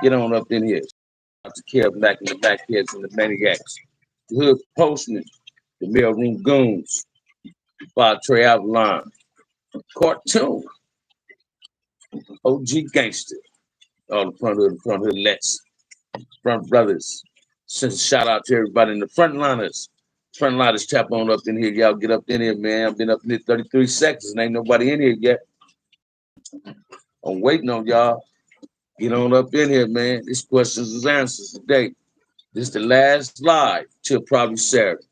Get on up in here. Out to care back in the backheads and the maniacs. The hood postman, the mailroom goons, Bob Trey Avalon, cartoon, OG gangster, all the front hood lets, front brothers. Send a shout out to everybody in the front liners. Front liners tap on up in here. Y'all get up in here, man. I've been up in here 33 seconds and ain't nobody in here yet. I'm waiting on y'all. Get on up in here, man. This questions and answers today. This is the last live till probably Saturday.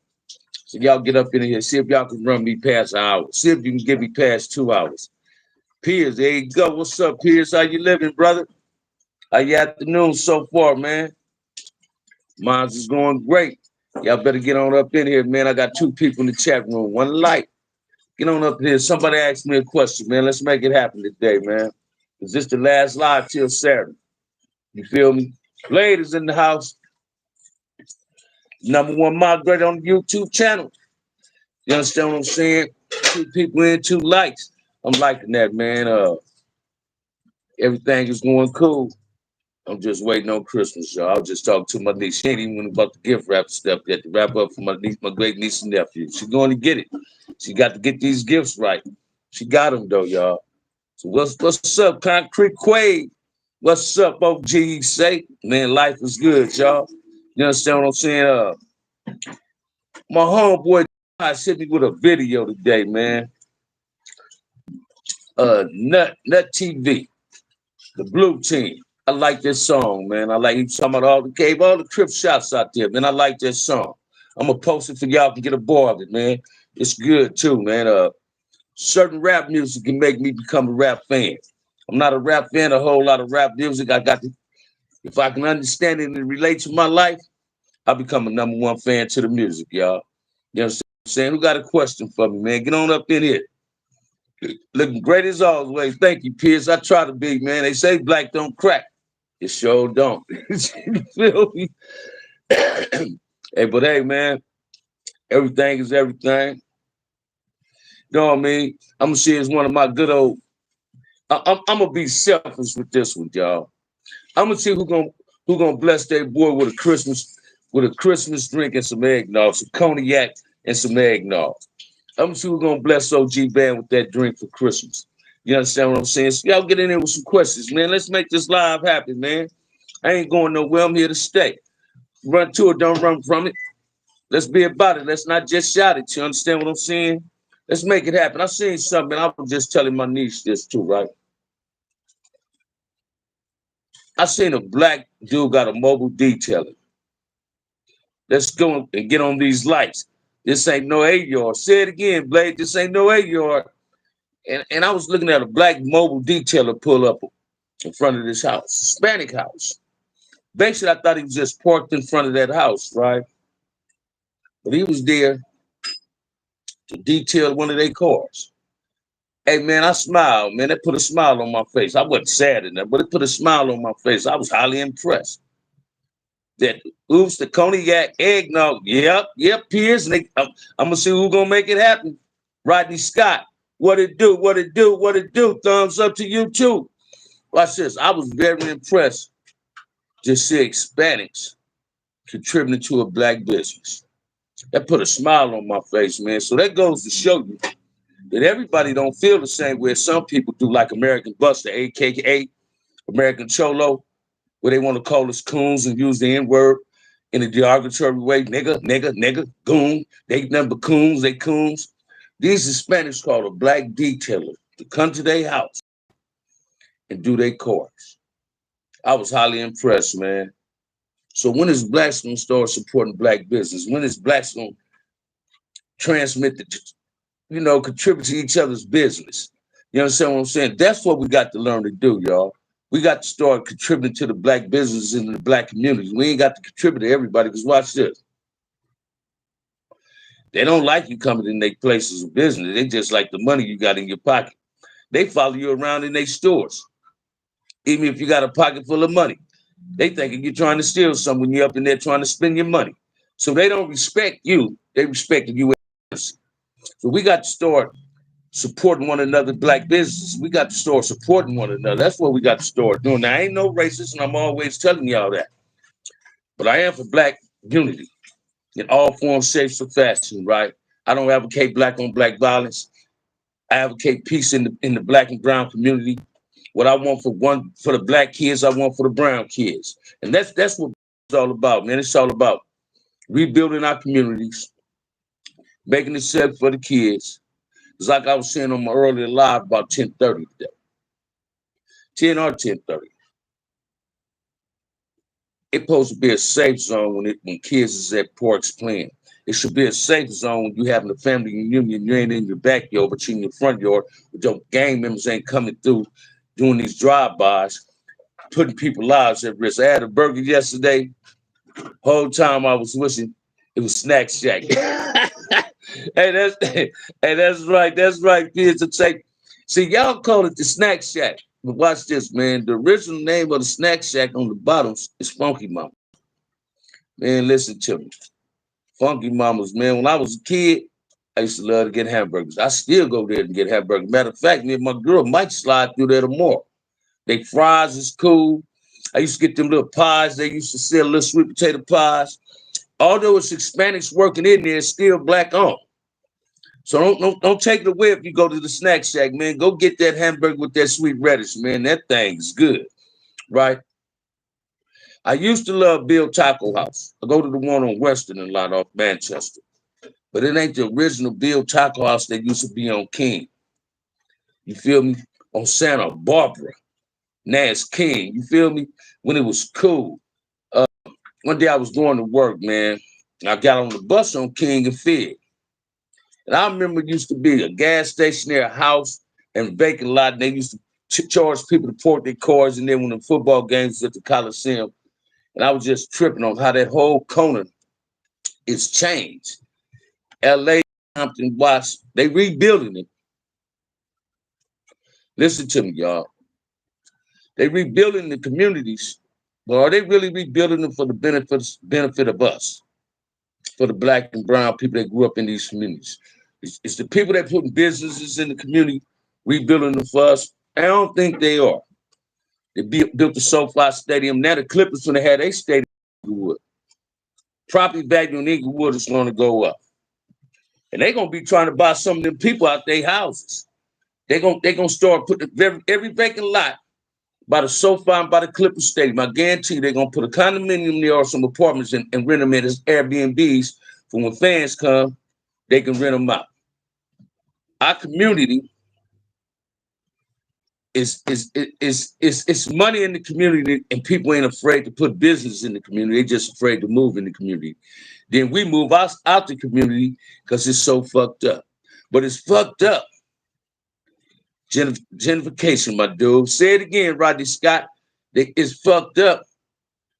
So y'all get up in here. See if y'all can run me past an hour. See if you can get me past 2 hours. Piers, there you go. What's up, Piers? How you living, brother? How your afternoon so far, man? Mine's is going great. Y'all better get on up in here, man. I got 2 people in the chat room. One light. Get on up in here. Somebody asked me a question, man. Let's make it happen today, man. Is this the last live till Saturday? You feel me? Blade is in the house. #1 moderator on the YouTube channel. You understand what I'm saying? 2 people in, 2 likes. I'm liking that, man. Everything is going cool. I'm just waiting on Christmas, y'all. I was just talking to my niece. She ain't even about the gift wrap stuff yet to wrap up for my niece, my great niece and nephew. She's going to get it. She got to get these gifts right. She got them though, y'all. So what's up, Concrete Quade? What's up, OG say? Man, life is good, y'all. You understand what I'm saying? My homeboy hit me with a video today, man. Nut TV, the Blue Team. I like this song, man. I like him talking about gave all the trip shots out there, man. I like this song. I'm gonna post it for y'all to get a bar of it, man. It's good too, man. Certain rap music can make me become a rap fan. I'm not a rap fan, a whole lot of rap music. If I can understand it and relate to my life, I'll become a #1 fan to the music, y'all. You know what I'm saying? Who got a question for me, man? Get on up in here. Looking great as always. Thank you, Pierce. I try to be, man. They say black don't crack. It sure don't. You feel me? Hey, but hey, man, everything is everything. You know what I mean? I'm gonna see it's one of my good old. I'm gonna be selfish with this one, y'all. I'm gonna see who gonna bless their boy with a Christmas drink and some eggnog, some cognac and some eggnog. I'm gonna see who's gonna bless OG Band with that drink for Christmas. You understand what I'm saying? So y'all get in there with some questions, man. Let's make this live happen, man. I ain't going nowhere. I'm here to stay. Run to it, don't run from it. Let's be about it. Let's not just shout it. You understand what I'm saying? Let's make it happen. I seen something. I was just telling my niece this too, right? I seen a black dude got a mobile detailer. Let's go and get on these lights. This ain't no 8-yard. Say it again, Blade. This ain't no 8-yard. And I was looking at a black mobile detailer pull up in front of this house, Hispanic house. Basically, I thought he was just parked in front of that house, right? But he was there to detail one of their cars. Hey, man, I smiled, man. It put a smile on my face. I wasn't sad in that, but it put a smile on my face. I was highly impressed. That oops, the cognac, eggnog. Yep, Piers. I'm going to see who's going to make it happen. Rodney Scott. What it do? Thumbs up to you, too. Watch this. I was very impressed to see Hispanics contributing to a black business. That put a smile on my face, man. So that goes to show you that everybody don't feel the same way some people do, like American Buster, AKA American Cholo, where they want to call us coons and use the N-word in a derogatory way. Nigga, goon. They number coons, they coons. These Hispanics call a black detailer to come to their house and do their cars. I was highly impressed, man. So when is blacks gonna start supporting black business? When is blacks gonna transmit contribute to each other's business? You understand what I'm saying? That's what we got to learn to do, y'all. We got to start contributing to the black businesses and the black community. We ain't got to contribute to everybody, because watch this. They don't like you coming in their places of business. They just like the money you got in your pocket. They follow you around in their stores. Even if you got a pocket full of money, they thinking you're trying to steal something when you're up in there trying to spend your money. So they don't respect you. They respect you. So we got to start supporting one another, black businesses. We got to start supporting one another. That's what we got to start doing. Now, I ain't no racist, and I'm always telling y'all that. But I am for black unity in all forms, shapes, or fashion, right? I don't advocate black on black violence. I advocate peace in the black and brown community. What I want for the black kids, I want for the brown kids. And that's what it's all about, man. It's all about rebuilding our communities, making it safe for the kids. It's like I was saying on my earlier live about 10:30 today. 10 or 10:30. It's supposed to be a safe zone when kids is at parks playing. It should be a safe zone when you having a family reunion. You ain't in your backyard, but you in your front yard. But your gang members ain't coming through doing these drive-bys, putting people's lives at risk. I had a burger yesterday. Whole time I was wishing it was Snack Shack. That's right. That's right, kids. To take. See, y'all call it the Snack Shack. But watch this, man. The original name of the Snack Shack on the bottoms is Funky Mama. Man, listen to me. Funky Mamas, man. When I was a kid, I used to love to get hamburgers. I still go there and get hamburgers. Matter of fact, me and my girl might slide through there tomorrow. They fries is cool. I used to get them little pies. They used to sell little sweet potato pies. Although it's Hispanics working in there, it's still black owned. So don't take it away if you go to the Snack Shack, man. Go get that hamburger with that sweet radish, man. That thing's good, right? I used to love Bill Taco House. I go to the one on Western and lot off Manchester. But it ain't the original Bill Taco House that used to be on King. You feel me? On Santa Barbara. Nash King. You feel me? When it was cool. One day I was going to work, man. I got on the bus on King and Fig. And I remember it used to be a gas station there, a house, and vacant lot. And they used to charge people to park their cars in there when the football games was at the Coliseum. And I was just tripping on how that whole corner is changed. LA, Compton, Watts, they rebuilding it. Listen to me, y'all. They rebuilding the communities, but are they really rebuilding them for the benefit of us, for the black and brown people that grew up in these communities? It's the people that putting businesses in the community rebuilding them for us. I don't think they are. They built the SoFi Stadium. Now the Clippers when they had a stadium in Inglewood. Property value in Inglewood is going to go up. And they're going to be trying to buy some of them people out their houses. They're gonna start putting every vacant lot by the SoFi and by the Clippers Stadium. I guarantee you they're gonna put a condominium there or some apartments and rent them as Airbnbs for when fans come, they can rent them out. Our community is money in the community, and people ain't afraid to put business in the community. They're just afraid to move in the community. Then we move out the community because it's so fucked up. But it's fucked up. Gentrification, my dude. Say it again, Rodney Scott. It's fucked up.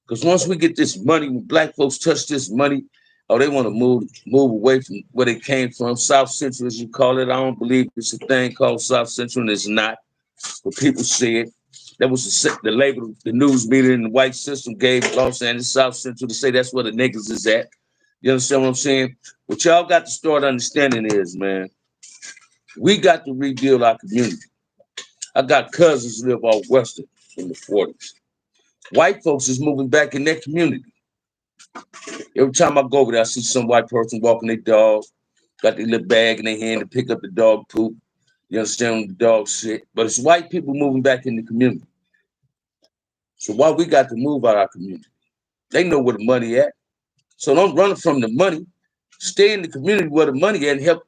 Because once we get this money, when black folks touch this money, oh, they want to move away from where they came from. South Central, as you call it. I don't believe it's a thing called South Central, and it's not. But people say it. That was the label the news media and the white system gave Los Angeles South Central to say that's where the niggas is at. You understand what I'm saying? What y'all got to start understanding is, man, we got to rebuild our community. I got cousins who live out Western in the 40s. White folks is moving back in their community. Every time I go over there, I see some white person walking their dog, got their little bag in their hand to pick up the dog poop. You understand the dog shit? But it's white people moving back in the community. So why we got to move out our community? They know where the money at. So don't run from the money. Stay in the community where the money at and help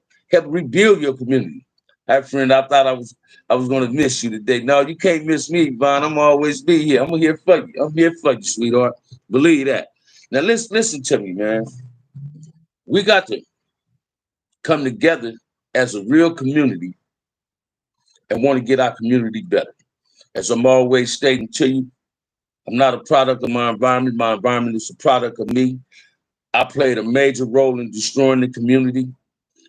rebuild your community. Hi, friend, I thought I was gonna miss you today. No, you can't miss me, Von. I'm always be here. I'm here for you. I'm here for you, sweetheart. Believe that. Now listen to me, man. We got to come together as a real community and want to get our community better. As I'm always stating to you, I'm not a product of my environment. My environment is a product of me. I played a major role in destroying the community.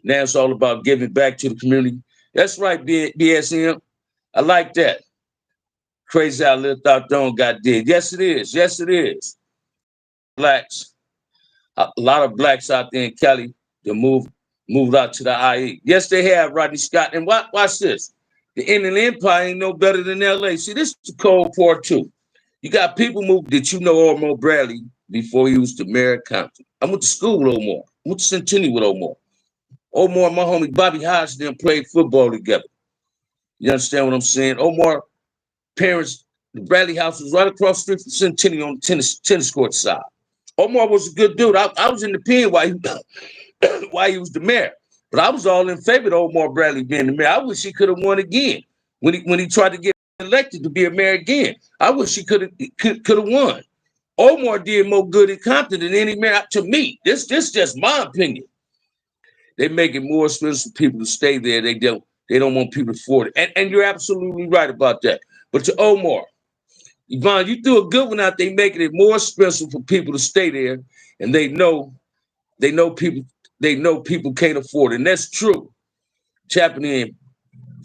Now it's all about giving back to the community. That's right, BSM. I like that. Crazy how Lil Thought Don got dead. Yes, it is. Yes, it is. Blacks, a lot of blacks out there in Cali, they move moved out to the IE. Yes, they have Rodney Scott. And watch this. The Inland Empire ain't no better than LA. See, this is the cold part too. You got people move. Did you know Omar Bradley before he was the mayor of Compton? I went to school with Omar. I went to Centennial with Omar. Omar and my homie Bobby Hodge and them played football together. You understand what I'm saying? Omar parents, the Bradley house was right across the street from Centennial on the tennis court side. Omar was a good dude. I was in the pen while he was the mayor. But I was all in favor of Omar Bradley being the mayor. I wish he could have won again when he tried to get elected to be a mayor again. I wish he could have won. Omar did more good in Compton than any mayor. To me, this just my opinion. They make it more expensive for people to stay there. They don't want people to afford it. And you're absolutely right about that. But to Omar, Yvonne, you threw a good one out there, making it more expensive for people to stay there, and they know people can't afford it. And that's true. It's happening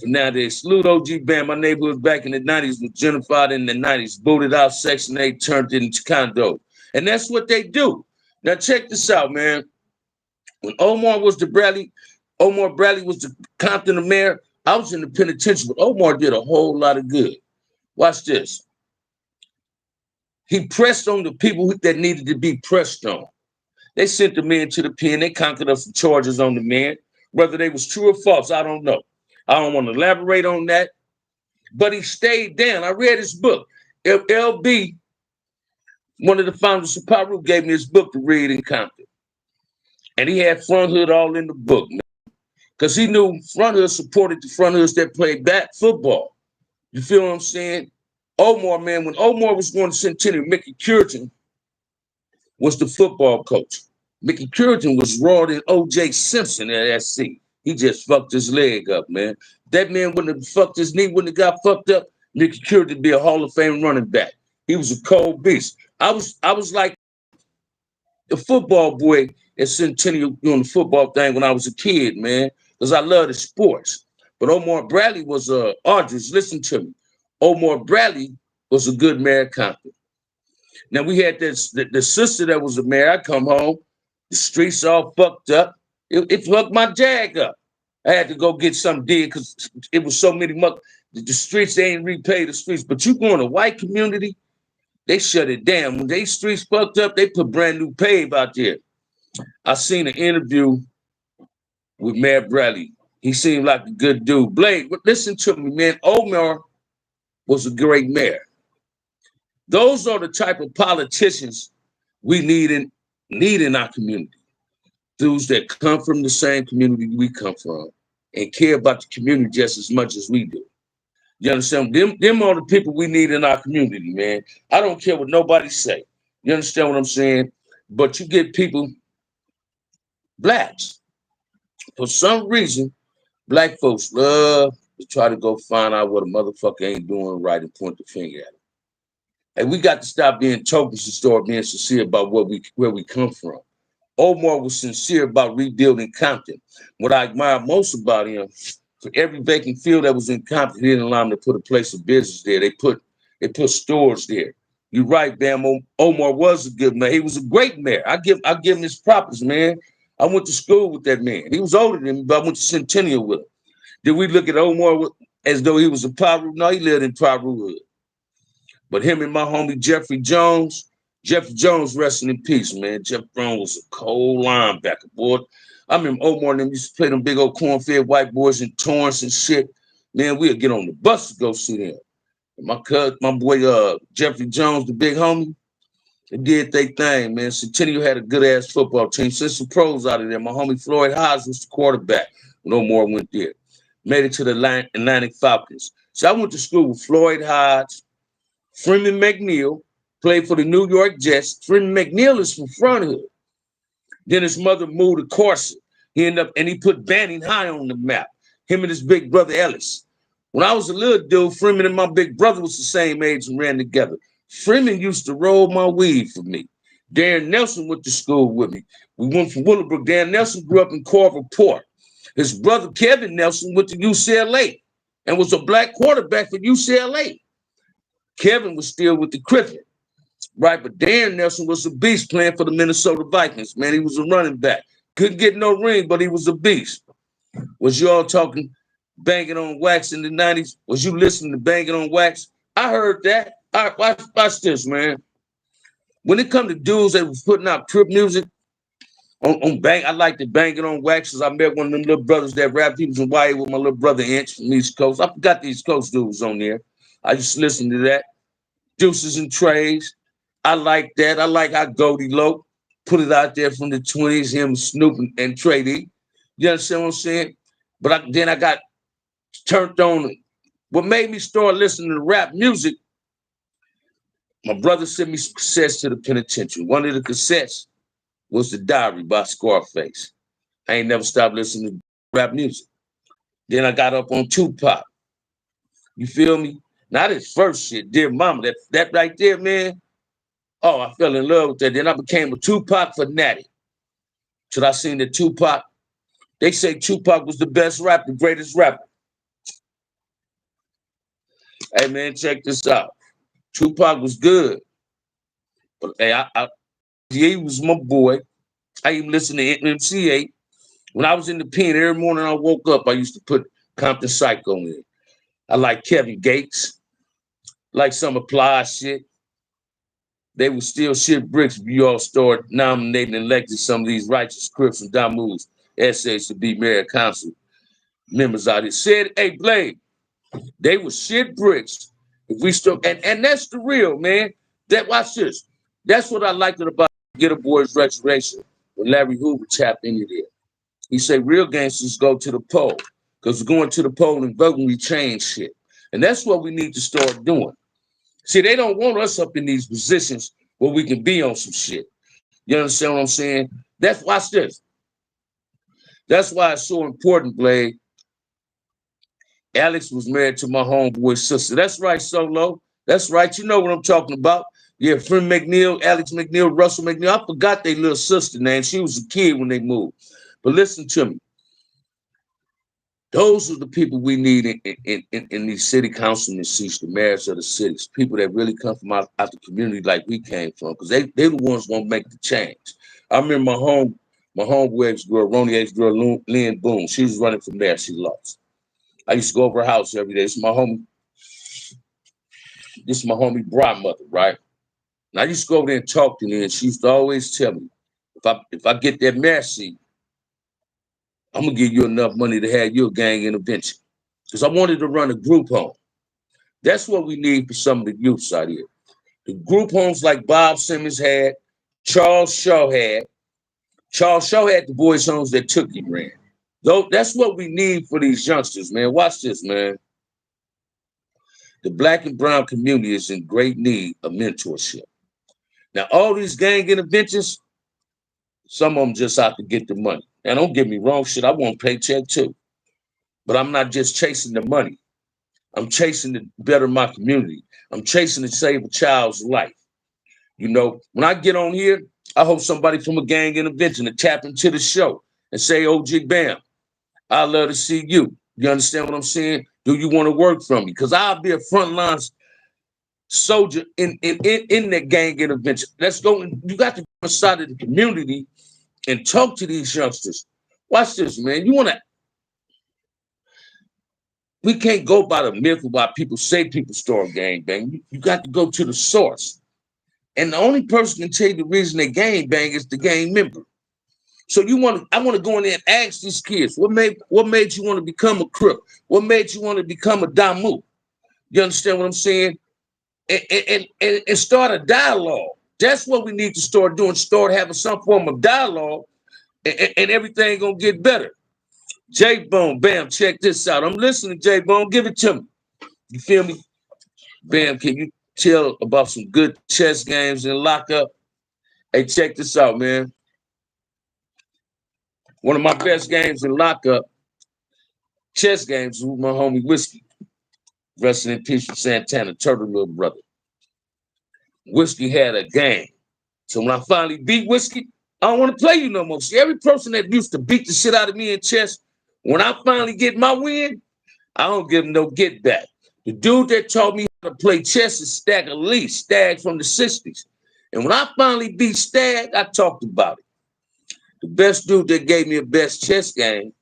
nowadays. Salute OG Bam. My neighborhood back in the 90s was gentrified in the 90s, booted out, Section 8, turned it into condos. And that's what they do. Now check this out, man. When Omar Bradley was the Compton mayor, I was in the penitentiary, but Omar did a whole lot of good. Watch this. He pressed on the people that needed to be pressed on. They sent the man to the pen. They conquered us some charges on the man. Whether they was true or false, I don't know. I don't want to elaborate on that. But he stayed down. I read his book. LB, one of the founders of Pyru, gave me his book to read in Compton. And he had Front Hood all in the book, man. Because he knew Front Hood supported the Front Hoods that played back football. You feel what I'm saying? Omar, man, when Omar was going to Centennial, Mickey Curitan was the football coach. Mickey Curitan was raw than O.J. Simpson at SC. He just fucked his leg up, man. That man wouldn't have fucked his knee, wouldn't have got fucked up. Mickey Curitan would be a Hall of Fame running back. He was a cold beast. I was like the football boy at Centennial doing the football thing when I was a kid, man, because I love the sports. But Omar Bradley was Audrey's, listen to me. Omar Bradley was a good mayor of Compton. Now we had this the sister that was a mayor. I come home, the streets all fucked up. It fucked my jag up. I had to go get something did because it was so many the streets, they ain't repay the streets. But you go in a white community, they shut it down. When they streets fucked up, they put brand new pave out there. I seen an interview with Mayor Bradley. He seemed like a good dude. Blake, listen to me, man. Omar was a great mayor. Those are the type of politicians we need in our community. Dudes that come from the same community we come from and care about the community just as much as we do. You understand? Them are the people we need in our community, man. I don't care what nobody say. You understand what I'm saying? But you get people, blacks. For some reason, black folks love to try to go find out what a motherfucker ain't doing right and point the finger at him. And we got to stop being tokens and start being sincere about where we come from. Omar was sincere about rebuilding Compton. What I admire most about him, for every vacant field that was in Compton, he didn't allow them to put a place of business there. They put stores there. You're right, Bam. Omar was a good man. He was a great mayor. I give him his props, man. I went to school with that man. He was older than me, but I went to Centennial with him. Did we look at Omar as though he was a Pyru? No, he lived in Pyru hood. But him and my homie Jeffrey Jones resting in peace, man. Jeff Brown was a cold linebacker, boy. I remember Omar and them used to play them big old corn-fed white boys in Torrance and shit. Man, we'd get on the bus to go see them. And my boy Jeffrey Jones, the big homie, they did their thing, man. Centennial had a good-ass football team. Sent some pros out of there. My homie Floyd Hodge was the quarterback when Omar went there. Made it to the Atlantic Falcons. So I went to school with Floyd Hodge, Freeman McNeil, played for the New York Jets. Freeman McNeil is from Front Hood. Then his mother moved to Carson. He put Banning High on the map. Him and his big brother Ellis. When I was a little dude, Freeman and my big brother was the same age and ran together. Freeman used to roll my weed for me. Darren Nelson went to school with me. We went from Willowbrook. Darren Nelson grew up in Carver Port. His brother Kevin Nelson went to UCLA and was a black quarterback for UCLA. Kevin was still with the Cricket, right? But Darren Nelson was a beast playing for the Minnesota Vikings, man. He was a running back. Couldn't get no ring, but he was a beast. Was you all talking Banging on Wax in the 90s? Was you listening to Banging on Wax? I heard that. All right, watch this, man. When it come to dudes that was putting out Crip music on Bang, I like the Banging on Wax because I met one of them little brothers that rap. He was in YA with my little brother Inch from East Coast. I forgot the East Coast dudes on there. I used to listen to that. Deuces and Trays. I like that. I like how Goldie Loc put it out there from the 20s, him, Snoop, and Trey D. You understand what I'm saying? But then I got turned on. What made me start listening to rap music, my brother sent me some cassettes to the penitentiary. One of the cassettes was The Diary by Scarface. I ain't never stopped listening to rap music. Then I got up on Tupac. You feel me? Not his first shit, Dear Mama. That right there, man. Oh, I fell in love with that. Then I became a Tupac fanatic. Till I seen the Tupac. They say Tupac was the best rapper, the greatest rapper. Hey, man, check this out. Tupac was good. But hey, he was my boy. I even listened to MCA. When I was in the pen, every morning I woke up, I used to put Compton Psycho in. I like Kevin Gates. Like some applied shit. They would still shit bricks if you all start nominating and electing some of these righteous Crips and Damus essays to be mayor council members out here. Said, hey, Blade, they were shit bricks. If we still, and that's the real, man. Watch this. That's what I liked about Get a Boy's Restoration when Larry Hoover tapped into there. He said real gangsters go to the poll because going to the poll and voting, we change shit. And that's what we need to start doing. See, they don't want us up in these positions where we can be on some shit. You understand what I'm saying? Watch this. That's why it's so important, Blade. Alex was married to my homeboy's sister. That's right, Solo. That's right. You know what I'm talking about. Yeah, friend McNeil, Alex McNeil, Russell McNeil. I forgot their little sister name. She was a kid when they moved. But listen to me. Those are the people we need in these city councilmen seats, the mayors of the cities, people that really come from out the community like we came from, because they're the ones gonna make the change. I remember my homeboy ex-girl, Ronnie ex-girl, Lynn Boone. She was running for mayor, she lost. I used to go over her house every day. This is my homie Broadmother, right? And I used to go over there and talk to her, and she used to always tell me, if I get that mayor seat, I'm gonna give you enough money to have your gang intervention. Because I wanted to run a group home. That's what we need for some of the youths out here. The group homes like Bob Simmons had, Charles Shaw had. Charles Shaw had the boys' homes that Tookie ran. Though that's what we need for these youngsters, man. Watch this, man. The Black and brown community is in great need of mentorship. Now, all these gang interventions, some of them just out to get the money. Now, don't get me wrong, shit, I want a paycheck too. But I'm not just chasing the money. I'm chasing to better my community. I'm chasing to save a child's life. You know, when I get on here, I hope somebody from a gang intervention to tap into the show and say, OG Bam, I love to see you. You understand what I'm saying? Do you want to work for me? Because I'll be a frontline soldier in that gang intervention. Let's go. You got to go inside of the community and talk to these youngsters. Watch this, man. We can't go by the myth of why people say people start gang bang. You got to go to the source. And the only person can tell you the reason they gang bang is the gang member. So I want to go in there and ask these kids, what made you want to become a crook? What made you want to become a Damu? You understand what I'm saying? And start a dialogue. That's what we need to start doing. Start having some form of dialogue, and everything gonna get better. J-Bone, Bam, check this out. I'm listening, J-Bone. Give it to me. You feel me? Bam, can you tell about some good chess games in lockup? Hey, check this out, man. One of my best games in lockup, chess games, with my homie Whiskey. Resting in peace with Santana, Turtle little brother. Whiskey had a game. So when I finally beat Whiskey, I don't want to play you no more. See, every person that used to beat the shit out of me in chess, when I finally get my win, I don't give him no get back. The dude that taught me how to play chess is Stagger Lee, Stag from the 60s. And when I finally beat Stag, I talked about it. The best dude that gave me a best chess game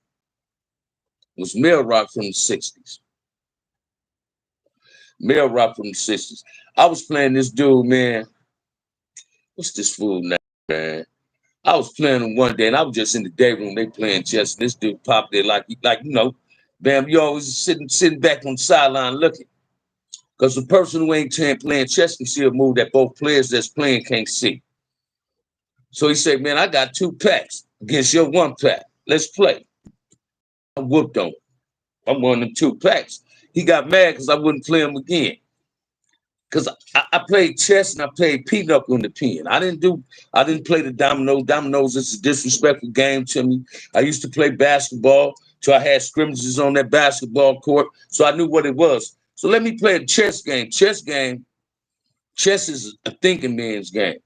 was Mel Rock from the 60s. Mel Rock from the 60s. I was playing this dude, man. What's this fool name, man? I was playing him one day, and I was just in the day room. They playing chess. And this dude popped there like bam. You always sitting back on the sideline looking, because the person who ain't playing chess can see a move that both players that's playing can't see. So he said, "Man, I got 2 packs against your 1 pack. Let's play." I whooped on him. I won them 2 packs. He got mad because I wouldn't play him again. Because I played chess and I played pinochle on the pen. I didn't play the dominoes. Dominoes is a disrespectful game to me. I used to play basketball, so I had scrimmages on that basketball court, so I knew what it was. So let me play a chess game. Chess is a thinking man's game.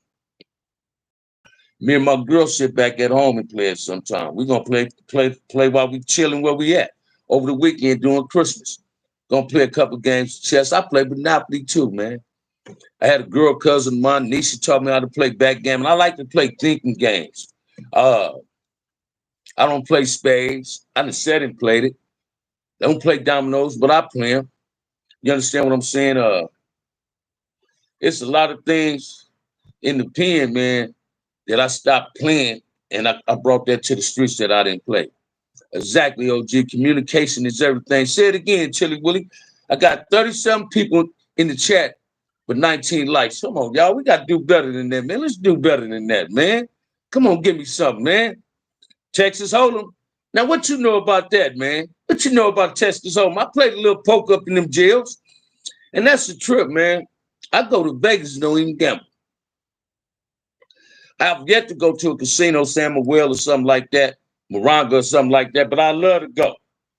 Me and my girl sit back at home and play it sometime. We're gonna play while we chilling where we at. Over the weekend during Christmas. Gonna play a couple games of chess. I play Monopoly too, man. I had a girl cousin of mine, Nisha, taught me how to play backgammon. I like to play thinking games. I don't play spades. I done said and played it. I don't play dominoes, but I play them. You understand what I'm saying? It's a lot of things in the pen, man, that I stopped playing, and I brought that to the streets that I didn't play. Exactly, OG. Communication is everything. Say it again, Chili Willie. I got 37 people in the chat with 19 likes. Come on, y'all. We got to do better than that, man. Let's do better than that, man. Come on, give me something, man. Texas Hold'em. Now, what you know about that, man? What you know about Texas Hold'em? I played a little poker up in them jails, and that's the trip, man. I go to Vegas and don't even gamble. I've yet to go to a casino, San Miguel or something like that, Moronga or something like that, but I love to go.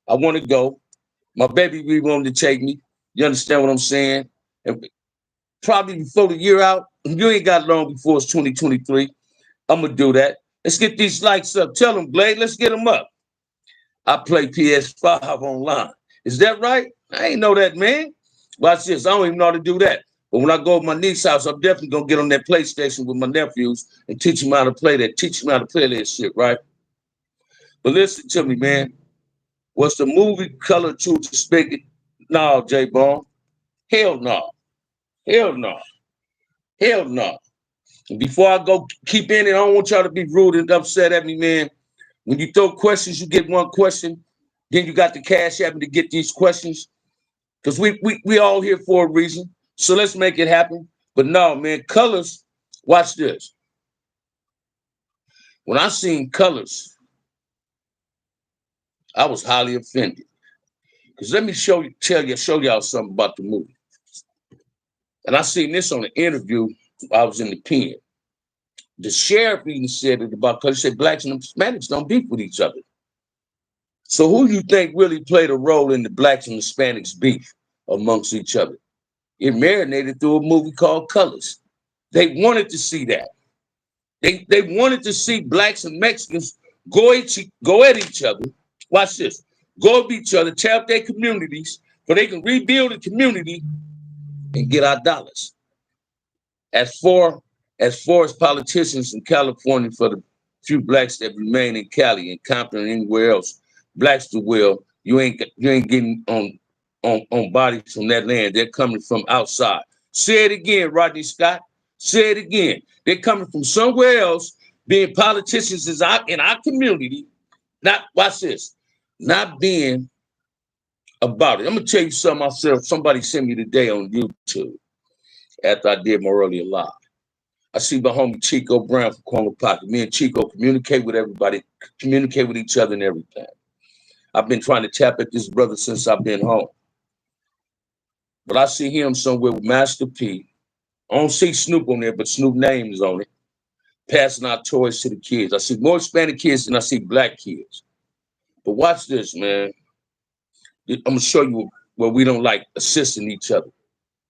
I want to go. My baby we wanted to take me. You understand what I'm saying? And probably before the year out, you ain't got long before it's 2023. I'm going to do that. Let's get these likes up. Tell them, Blade, let's get them up. I play PS5 online. Is that right? I ain't know that, man. Watch this. I don't even know how to do that. But when I go to my niece's house, I'm definitely going to get on that PlayStation with my nephews and teach them how to play that. Teach them how to play that shit, right? But listen to me, man. Was the movie Color Truth Spigot? No, J-Bone. Hell no. Hell no. Hell no. And before I go keep in it, I don't want y'all to be rude and upset at me, man. When you throw questions, you get one question. Then you got the cash app to get these questions. Because we all here for a reason. So let's make it happen. But no, man, Colors, watch this. When I seen Colors, I was highly offended. Because let me show y'all something about the movie. And I seen this on an interview. I was in the pen. The sheriff even said it about, because he said blacks and Hispanics don't beef with each other. So who do you think really played a role in the blacks and Hispanics beef amongst each other? It marinated through a movie called Colors. They wanted to see that. They wanted to see blacks and Mexicans go at each other. Watch this. Go at each other, tear up their communities, so they can rebuild the community and get our dollars. As far as politicians in California, for the few blacks that remain in Cali and Compton and anywhere else, blacks to will, you ain't getting on bodies from that land. They're coming from outside. Say it again, Rodney Scott. Say it again. They're coming from somewhere else, being politicians in our community. Not, watch this, not being about it. I'm gonna tell you something myself. Somebody sent me today on YouTube after I did my earlier live. I see my homie Chico Brown from Corner Pocket. Me and Chico communicate with everybody, communicate with each other and everything. I've been trying to tap at this brother since I've been home. But I see him somewhere with Master P. I don't see Snoop on there, but Snoop name is on it. Passing out toys to the kids. I see more Hispanic kids than I see black kids. But watch this, man. I'm going to show you where we don't like assisting each other.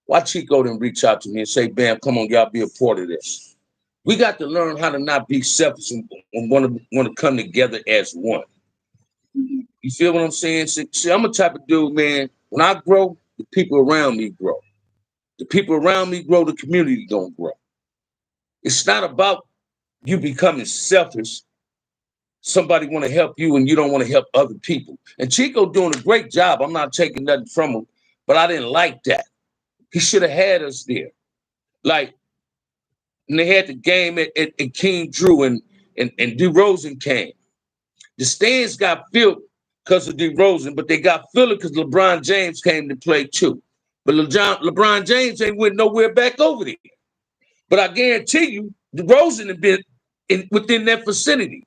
Why Chico didn't reach out to me and say, bam, come on, y'all be a part of this. We got to learn how to not be selfish and want to come together as one. You feel what I'm saying? See, I'm a type of dude, man, when I grow, the people around me grow. The people around me grow, the community don't grow. It's not about you becoming selfish. somebody want to help you and you don't want to help other people. And Chico doing a great job. I'm not taking nothing from him, but I didn't like that. He should have had us there. Like, and they had the game at King Drew and DeRozan came. The stands got filled because of DeRozan, but they got filled because LeBron James came to play too. But LeBron James ain't went nowhere back over there. But I guarantee you, DeRozan had been within that vicinity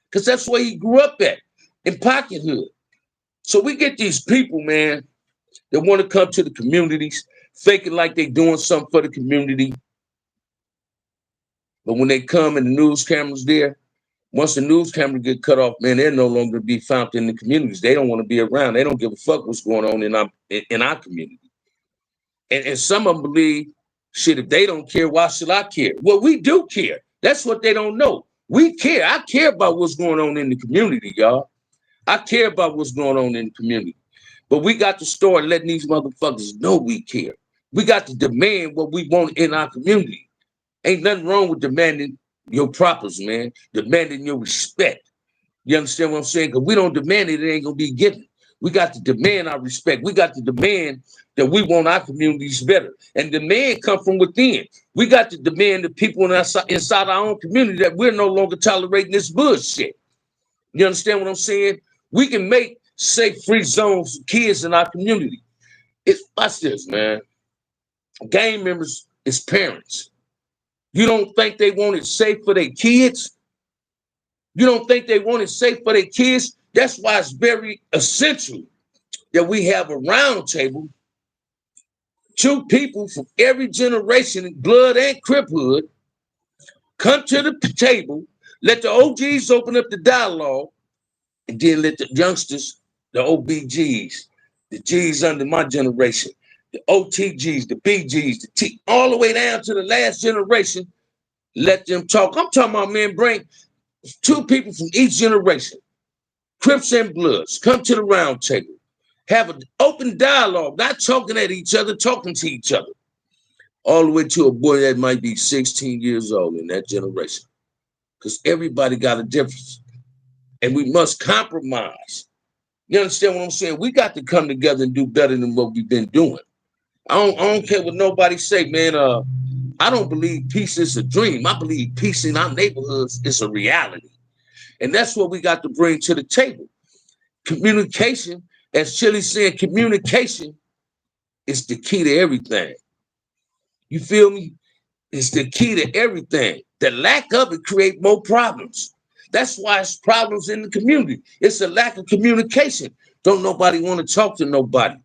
because that's where he grew up at, in Pocket Hood. So we get these people, man, that want to come to the communities, faking like they doing something for the community. But when they come and the news cameras there, once the news camera get cut off, man, they're no longer be found in the communities. They don't want to be around. They don't give a fuck what's going on in our community. And some of them believe, shit, if they don't care, why should I care? Well, we do care. That's what they don't know. We care. I care about what's going on in the community, y'all. I care about what's going on in the community. But we got to start letting these motherfuckers know we care. We got to demand what we want in our community. Ain't nothing wrong with demanding your propers, man. Demanding your respect. You understand what I'm saying? Because we don't demand it, it ain't going to be given. We got to demand our respect. We got to demand that we want our communities better. And demand come from within. We got to demand the people inside our own community that we're no longer tolerating this bullshit. You understand what I'm saying? We can make safe, free zones for kids in our community. Watch this, man. Gang members is parents. You don't think they want it safe for their kids? You don't think they want it safe for their kids? That's why it's very essential that we have a round table, two people from every generation, blood and criphood, come to the table, let the OGs open up the dialogue, and then let the youngsters, the OBGs, the G's under my generation, the OTGs, the BGs, the T, all the way down to the last generation, let them talk. I'm talking about, man, bring two people from each generation, Crips and Bloods, come to the round table. Have an open dialogue, not talking at each other, talking to each other. All the way to a boy that might be 16 years old in that generation. Because everybody got a difference. And we must compromise. You understand what I'm saying? We got to come together and do better than what we've been doing. I don't care what nobody say, man. I don't believe peace is a dream. I believe peace in our neighborhoods is a reality. And that's what we got to bring to the table. Communication, as Chili said, communication is the key to everything. You feel me? It's the key to everything. The lack of it create more problems. That's why it's problems in the community. It's a lack of communication. Don't nobody want to talk to nobody.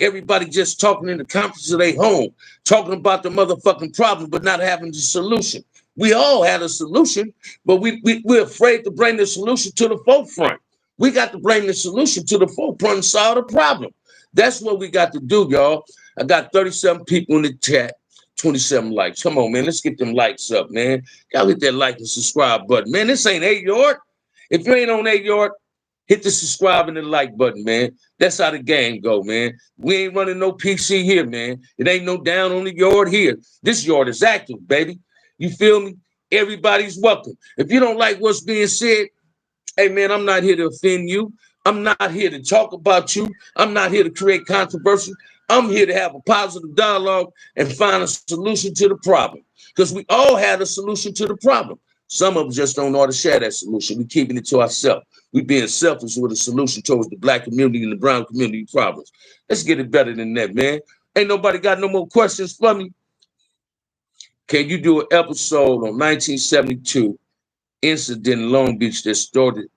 Everybody just talking in the conference of their home, talking about the motherfucking problem, but not having the solution. We all had a solution, but we're afraid to bring the solution to the forefront. We got to bring the solution to the forefront and solve the problem. That's what we got to do, y'all. I got 37 people in the chat. 27 likes. Come on, man. Let's get them likes up, man. Y'all hit that like and subscribe button. Man, this ain't 8 Yard. If you ain't on 8 Yard, hit the subscribe and the like button, man. That's how the game go, man. We ain't running no PC here, man. It ain't no down on the yard here. This yard is active, baby. You feel me? Everybody's welcome. If you don't like what's being said, hey, man, I'm not here to offend you. I'm not here to talk about you. I'm not here to create controversy. I'm here to have a positive dialogue and find a solution to the problem. Because we all had a solution to the problem. Some of them just don't know how to share that solution. We're keeping it to ourselves. We're being selfish with a solution towards the black community and the brown community problems. Let's get it better than that, man. Ain't nobody got no more questions for me? Can you do an episode on 1972 incident in Long Beach that started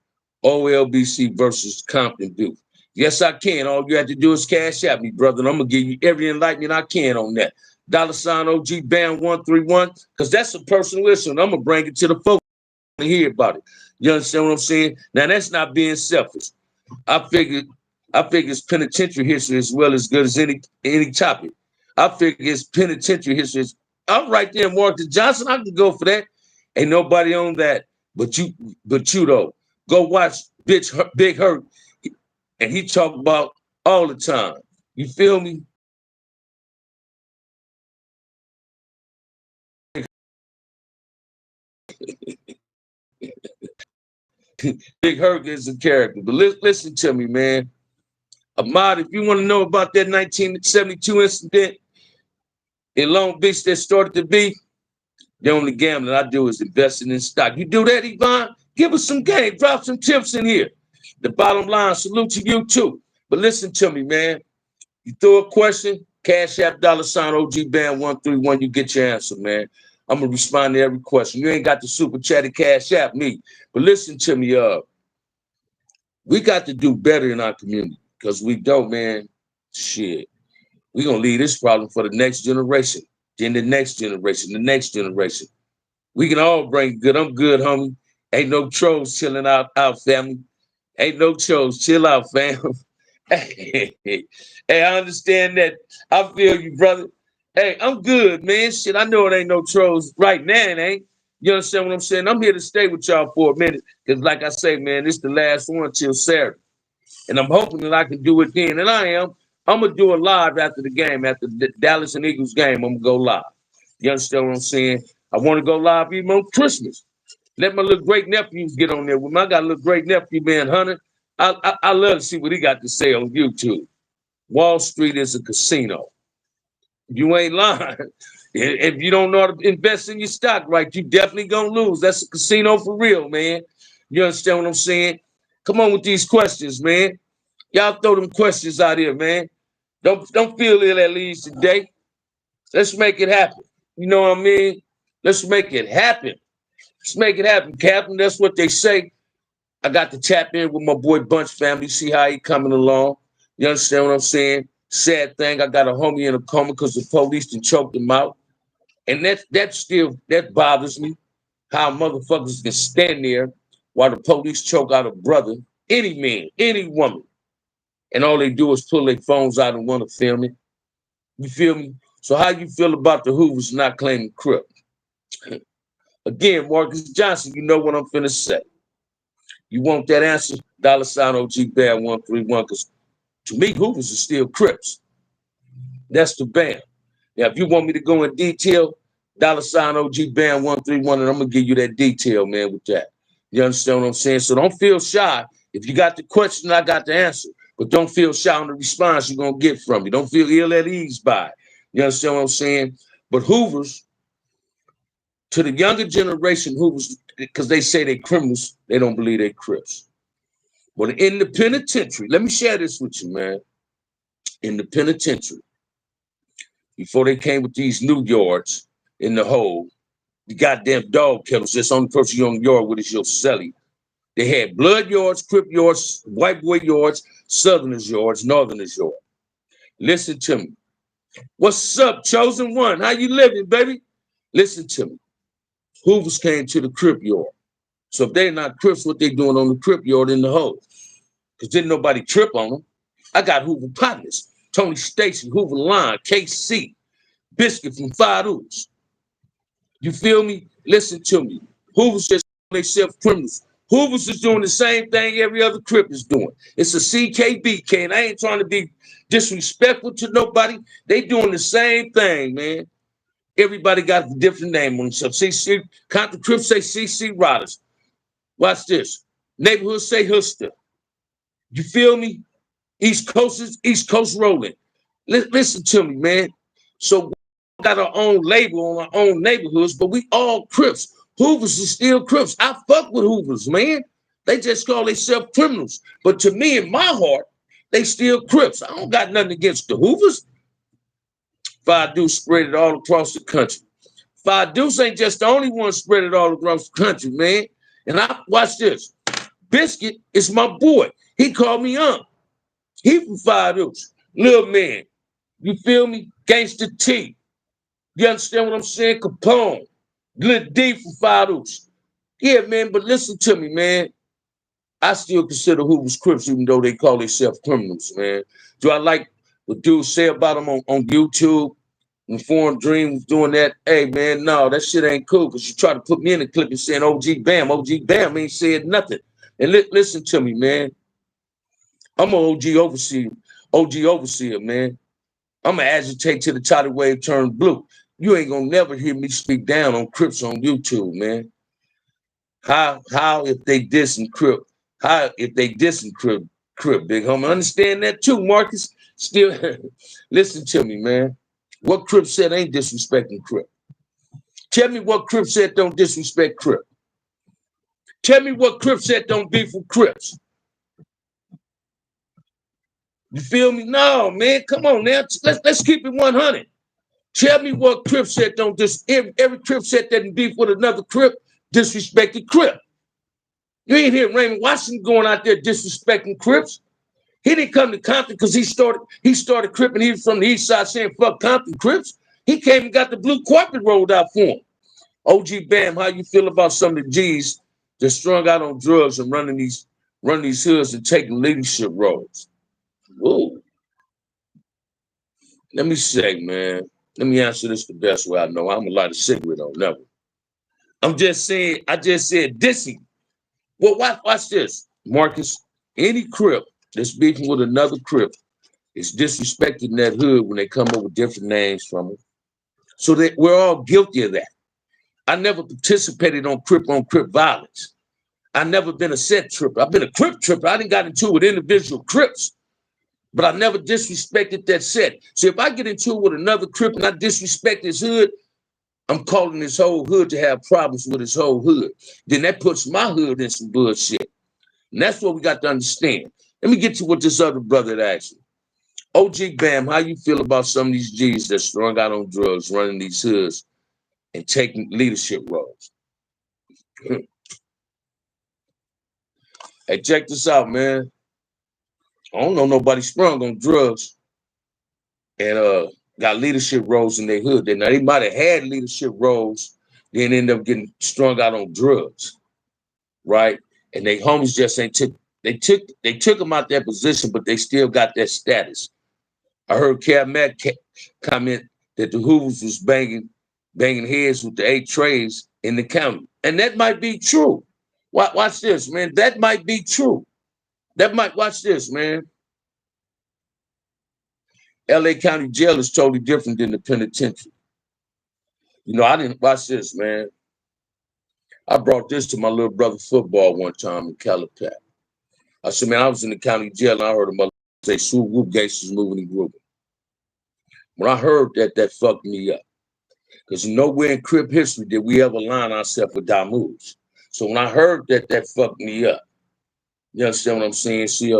OLBC versus Compton Duke? Yes, I can. All you have to do is cash at me, brother. And I'm going to give you every enlightenment I can on that. $ OG Band 131, because that's a personal issue. And I'm going to bring it to the folks to hear about it. You understand what I'm saying? Now, that's not being selfish. I figure it's penitentiary history as well as good as any topic. I figure it's penitentiary history. I'm right there, Marcus Johnson. I can go for that. Ain't nobody on that but you though. Go watch Big Hurt, and he talk about all the time. You feel me? Big Herc is a character. But listen to me, man. Ahmad, if you want to know about that 1972 incident in Long Beach that started to be, the only gambling I do is investing in stock. You do that, Yvonne? Give us some game. Drop some tips in here. The bottom line, salute to you too. But listen to me, man. You throw a question, Cash App, $ OG Band 131, you get your answer, man. I'm going to respond to every question. You ain't got the super chatty Cash App me. But listen to me, we got to do better in our community because we don't, man. Shit. We're going to leave this problem for the next generation, then the next generation, the next generation. We can all bring good. I'm good, homie. Ain't no trolls chilling out, family. Ain't no trolls. Chill out, fam. Hey, I understand that. I feel you, brother. Hey, I'm good, man. Shit, I know it ain't no trolls right now, it ain't. You understand what I'm saying? I'm here to stay with y'all for a minute. Because like I say, man, this is the last one till Saturday. And I'm hoping that I can do it then. And I am. I'm going to do it live after the game. After the Dallas and Eagles game, I'm going to go live. You understand what I'm saying? I want to go live even on Christmas. Let my little great nephews get on there with me. I got a little great nephew, man, Hunter. I love to see what he got to say on YouTube. Wall Street is a casino. You ain't lying. If you don't know how to invest in your stock right, you definitely gonna lose. That's a casino for real, man. You understand what I'm saying? Come on with these questions, man. Y'all throw them questions out here, man. Don't feel ill at least today. Let's make it happen. You know what I mean? Let's make it happen. Let's make it happen, Captain. That's what they say. I got to tap in with my boy Bunch family, see how he coming along. You understand what I'm saying? Sad thing, I got a homie in a coma because the police done choked him out. And that bothers me. How motherfuckers can stand there while the police choke out a brother, any man, any woman. And all they do is pull their phones out and want to film it. You feel me? So how you feel about the Hoovers not claiming Crip? Again, Marcus Johnson, you know what I'm finna say. You want that answer? $ OG Band 131, because to me, Hoovers are still Crips. That's the band. Now, if you want me to go in detail, $ OG Band 131, and I'm gonna give you that detail, man, with that. You understand what I'm saying? So don't feel shy. If you got the question, I got the answer. But don't feel shy on the response you're gonna get from me. Don't feel ill at ease by it. You understand what I'm saying? But Hoovers, to the younger generation, Hoovers, because they say they criminals, they don't believe they Crips. Well, in the penitentiary, let me share this with you, man. In the penitentiary, before they came with these new yards in the hole, the goddamn dog kennels, that's the only person you on yard with is your celly. They had blood yards, Crip yards, white boy yards, Southerners yards, Northerners yards. Listen to me. What's up, chosen one? How you living, baby? Listen to me. Hoovers came to the Crip yard. So if they're not Crips, what they doing on the Crip yard in the hole? Because didn't nobody trip on them. I got Hoover partners. Tony Stacy, Hoover Line, KC, Biscuit from Five Oops. You feel me? Listen to me. Hoovers just themselves criminals. Hoovers is doing the same thing every other Crip is doing. It's a CKBK, and I ain't trying to be disrespectful to nobody. They doing the same thing, man. Everybody got a different name on themselves. CC, Compton Crips say CC Riders. Watch this. Neighborhood say Hooster. You feel me? East Coast is East Coast rolling. Listen to me, man. So we got our own label on our own neighborhoods, but we all Crips. Hoovers is still Crips. I fuck with Hoovers, man. They just call themselves criminals. But to me, in my heart, they still Crips. I don't got nothing against the Hoovers. Five Deuce spread it all across the country. Five Deuce ain't just the only one spread it all across the country, man. And I watch this. Biscuit is my boy. He called me up. He from Five Deuce. Little man. You feel me? Gangster T. You understand what I'm saying? Capone. Lil D from Five Deuce. Yeah, man, but listen to me, man. I still consider Hoovers Crips, even though they call themselves criminals, man. Do I like what dudes say about them on YouTube? When Foreign Dream was doing that, hey, man, no, that shit ain't cool, because you try to put me in the clip and saying OG Bam. OG Bam ain't said nothing. And listen to me, man. I'm an OG overseer, man. I'm going to agitate till the tidal wave turn blue. You ain't going to never hear me speak down on Crips on YouTube, man. How if they dissing Crip? How if they dissing Crip, big homie? Understand that too, Marcus. Still, listen to me, man. What Crip said ain't disrespecting Crip. Tell me what Crip said don't disrespect Crip. Tell me what Crip said don't beef with Crips. You feel me? No, man. Come on now. Let's keep it 100. Tell me what Crip said don't every Crip said that in beef with another Crip disrespected Crip. You ain't hear Raymond Washington going out there disrespecting Crips. He didn't come to Compton because he started Crip and he was from the east side saying fuck Compton Crips. He came and got the blue carpet rolled out for him. OG Bam, how you feel about some of the G's that strung out on drugs and running these hoods and taking leadership roles? Ooh. Let me say, man. Let me answer this the best way I know. I'm a light a cigarette on never. I'm just saying, I just said dissing. Well, watch this, Marcus. Any Crip that's beefing with another Crip is disrespecting that hood when they come up with different names from them. So that we're all guilty of that. I never participated on Crip violence. I never been a set tripper. I've been a Crip tripper. I didn't got into it with individual Crips, but I never disrespected that set. So if I get into it with another Crip and I disrespect his hood, I'm calling his whole hood to have problems with his whole hood. Then that puts my hood in some bullshit. And that's what we got to understand. Let me get to what this other brother asked me. OG Bam, how you feel about some of these G's that strung out on drugs, running these hoods and taking leadership roles? Hey, check this out, man. I don't know nobody sprung on drugs and got leadership roles in their hood. Now they might have had leadership roles, then end up getting strung out on drugs, right? And they homies just ain't took. They took them out that position, but they still got that status. I heard Cal Mack comment that the Hoovers was banging heads with the 8 trays in the county, and that might be true. Watch this, man. That might be true. Watch this, man. LA County Jail is totally different than the penitentiary. You know, I didn't watch this, man. I brought this to my little brother football one time in Calipat. I said, man, I was in the county jail and I heard a mother say, swoop whoop gangsters moving and grooving. When I heard that, that fucked me up. Because nowhere in Crip history did we ever line ourselves with Damoos. So when I heard that, that fucked me up. You understand what I'm saying? See,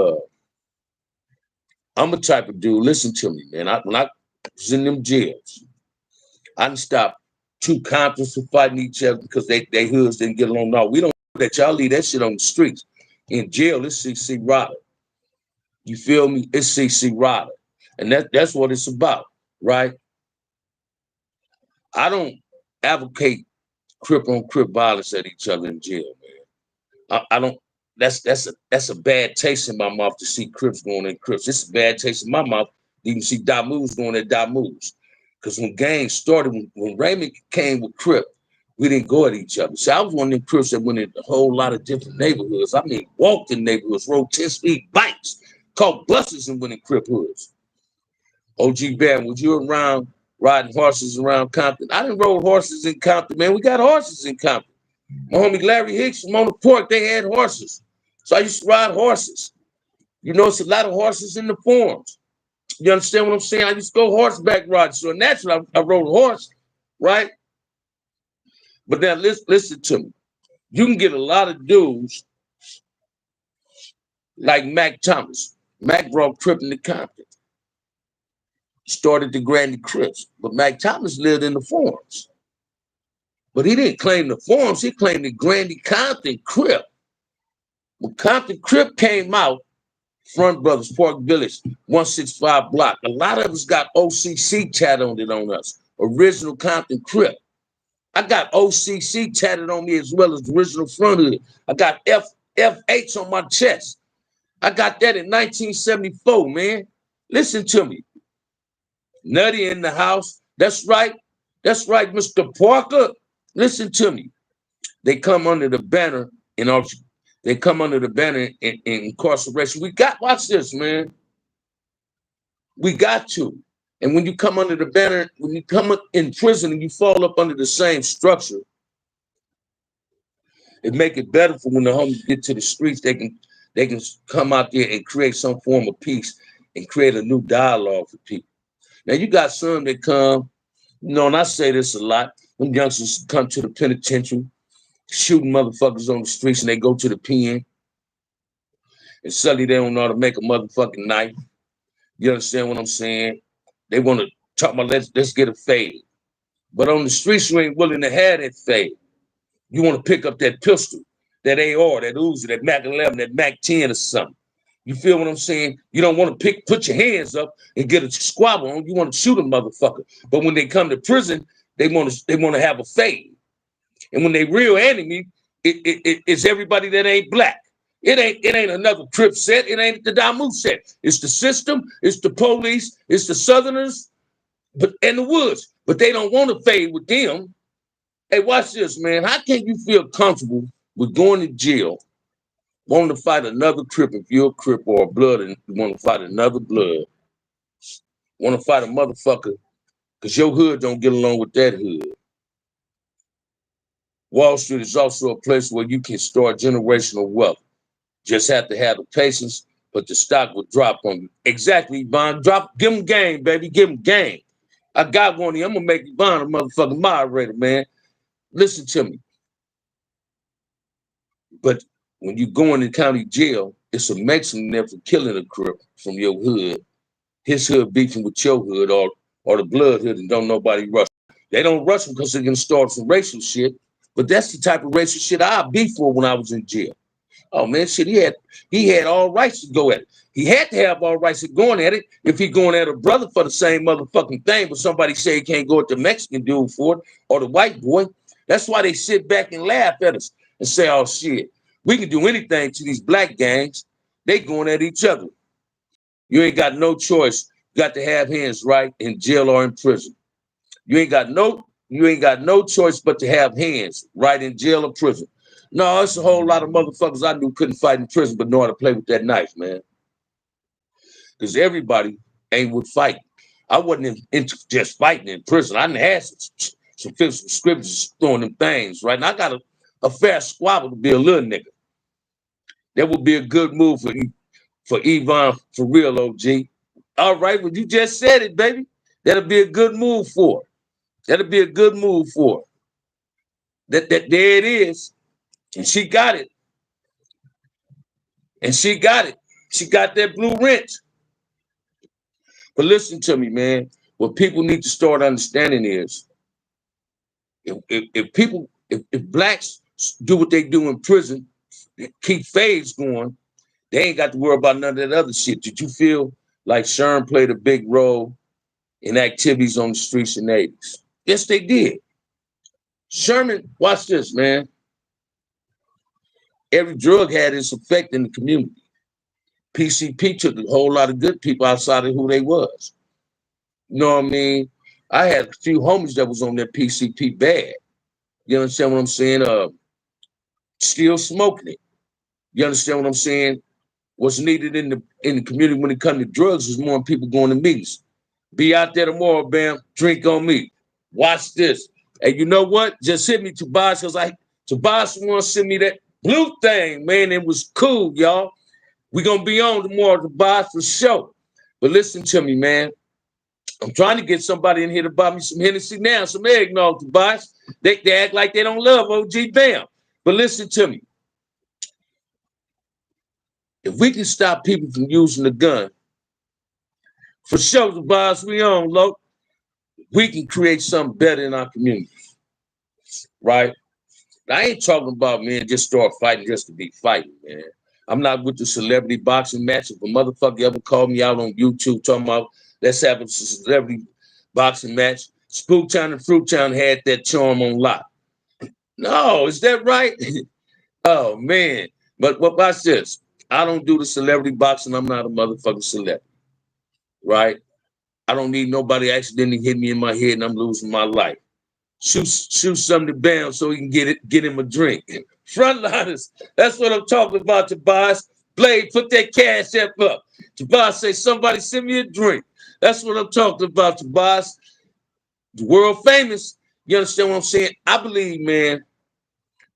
I'm a type of dude, listen to me, man. When I was in them jails, I didn't stop 2 Comptons from fighting each other because they hoods didn't get along. No, we don't do that. Y'all leave that shit on the streets. In jail, it's CC Rodder. You feel me? It's CC Rodder. And that's what it's about, right? I don't advocate Crip on Crip violence at each other in jail, man. I don't. That's a bad taste in my mouth to see Crips going in Crips. It's a bad taste in my mouth to even see Damoos going at Damoos. Because when gangs started, when Raymond came with Crip, we didn't go at each other. So I was one of them Crips that went in a whole lot of different neighborhoods. I mean, walked in neighborhoods, rode 10-speed bikes, caught buses and went in Crip hoods. OG Bam, was you around riding horses around Compton? I didn't ride horses in Compton, man. We got horses in Compton. My homie Larry Hicks from on the Pork, they had horses. So I used to ride horses. You know, it's a lot of horses in the forums. You understand what I'm saying? I used to go horseback riding. So naturally, I rode a horse, right? But now listen to me. You can get a lot of dudes like Mac Thomas. Mac brought Crip into Compton. Started the Grandy Crips. But Mac Thomas lived in the forums. But he didn't claim the forums. He claimed the Grandy Compton Crip. When Compton Crip came out, Front Brothers, Park Village, 165 block. A lot of us got OCC tattooed on us. Original Compton Crip. I got OCC tatted on me as well as the original front hood. I got FH on my chest. I got that in 1974, man. Listen to me. Nutty in the house. That's right. That's right, Mr. Parker. Listen to me. They come under the banner in our They come under the banner in incarceration. We got, watch this, man. We got to. And when you come under the banner, when you come in prison and you fall up under the same structure, It make it better for when the homies get to the streets, they can come out there and create some form of peace and create a new dialogue for people. Now you got some that come, and I say this a lot, them youngsters come to the penitentiary, shooting motherfuckers on the streets, and they go to the pen, and suddenly they don't know how to make a motherfucking knife. You understand what I'm saying? They want to talk about let's get a fade. But on the streets, you ain't willing to have that fade. You want to pick up that pistol, that AR, that Uzi, that Mac 11, that Mac 10 or something. You feel what I'm saying? You don't want to put your hands up and get a squabble on. You want to shoot a motherfucker. But when they come to prison, they want to have a fade. And when they real enemy, it's everybody that ain't black. It ain't another Crip set. It ain't the Damu set. It's the system. It's the police. It's the Southerners, and the Woods. But they don't want to fade with them. Hey, watch this, man. How can you feel comfortable with going to jail, wanting to fight another Crip if you're a Crip or a Blood and you want to fight another Blood? Want to fight a motherfucker because your hood don't get along with that hood. Wall Street is also a place where you can start generational wealth. Just have to have the patience, but the stock will drop on you. Exactly, Yvonne. Give them game, baby. Give them game. I got one here. I'm going to make Yvonne a motherfucking moderator, man. Listen to me. But when you go in the county jail, it's a Mexican there for killing a Crip from your hood. His hood beefing with your hood or the Blood hood and don't nobody rush. They don't rush him because they're going to start some racial shit. But that's the type of racial shit I beef for when I was in jail. Oh man, shit, he had all rights to go at it. He had to have all rights to going at it if he going at a brother for the same motherfucking thing, but somebody say he can't go at the Mexican dude for it or the white boy. That's why they sit back and laugh at us and say, oh shit, we can do anything to these black gangs. They going at each other. You ain't got no choice. You got to have hands right in jail or in prison. You ain't got no choice but to have hands right in jail or prison. No, it's a whole lot of motherfuckers I knew couldn't fight in prison, but know how to play with that knife, man. Because everybody ain't with fighting. I wasn't into just fighting in prison. I done had some physical scriptures throwing them things, right? And I got a fair squabble to be a little nigga. That would be a good move for Yvonne, for real, OG. All right, well, you just said it, baby. That'll be a good move for her. That'll be a good move for her. There it is. And she got it. And she got it. She got that blue wrench. But listen to me, man. What people need to start understanding is if blacks do what they do in prison, keep fades going, they ain't got to worry about none of that other shit. Did you feel like Sherm played a big role in activities on the streets in the 80s? Yes, they did. Sherman, watch this, man. Every drug had its effect in the community. PCP took a whole lot of good people outside of who they was. You know what I mean? I had a few homies that was on that PCP bad. You understand what I'm saying? Still smoking it. You understand what I'm saying? What's needed in the community when it comes to drugs is more people going to meetings. Be out there tomorrow, bam, drink on me. Watch this. And you know what? Just hit me, Tobias, because Tobias wants to send me that blue thing, man. It was cool, y'all. We're going to be on tomorrow, Tobias, for sure. But listen to me, man. I'm trying to get somebody in here to buy me some Hennessy now, some eggnog, Tobias. They act like they don't love OG Bam. But listen to me. If we can stop people from using the gun, for sure, Tobias, we on, low. We can create something better in our community, right? I ain't talking about, man, just start fighting just to be fighting, man. I'm not with the celebrity boxing match. If a motherfucker ever called me out on YouTube talking about let's have a celebrity boxing match, Spooktown and Fruittown had that charm on lock. No, is that right? Oh, man. But watch this. I don't do the celebrity boxing. I'm not a motherfucking celebrity, right? I don't need nobody accidentally hit me in my head and I'm losing my life. Shoot something to Bam so he can get him a drink. Frontliners, that's what I'm talking about, Tobias. Blade, put that cash app up. Tobias say, somebody send me a drink. That's what I'm talking about, Tobias. The world famous. You understand what I'm saying? I believe, man,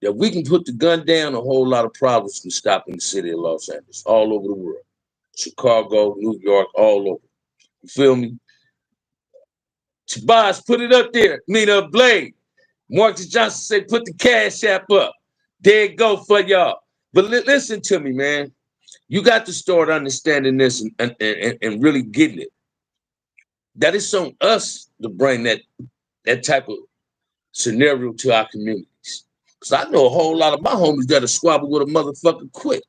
that we can put the gun down, a whole lot of problems can stop in the city of Los Angeles, all over the world. Chicago, New York, all over. You feel me? Tobias, put it up there. Blade. Marcus Johnson say, put the cash app up. There it go for y'all. But listen to me, man. You got to start understanding this and really getting it. That it's on us to bring that type of scenario to our communities. Because I know a whole lot of my homies that are squabble with a motherfucker quick.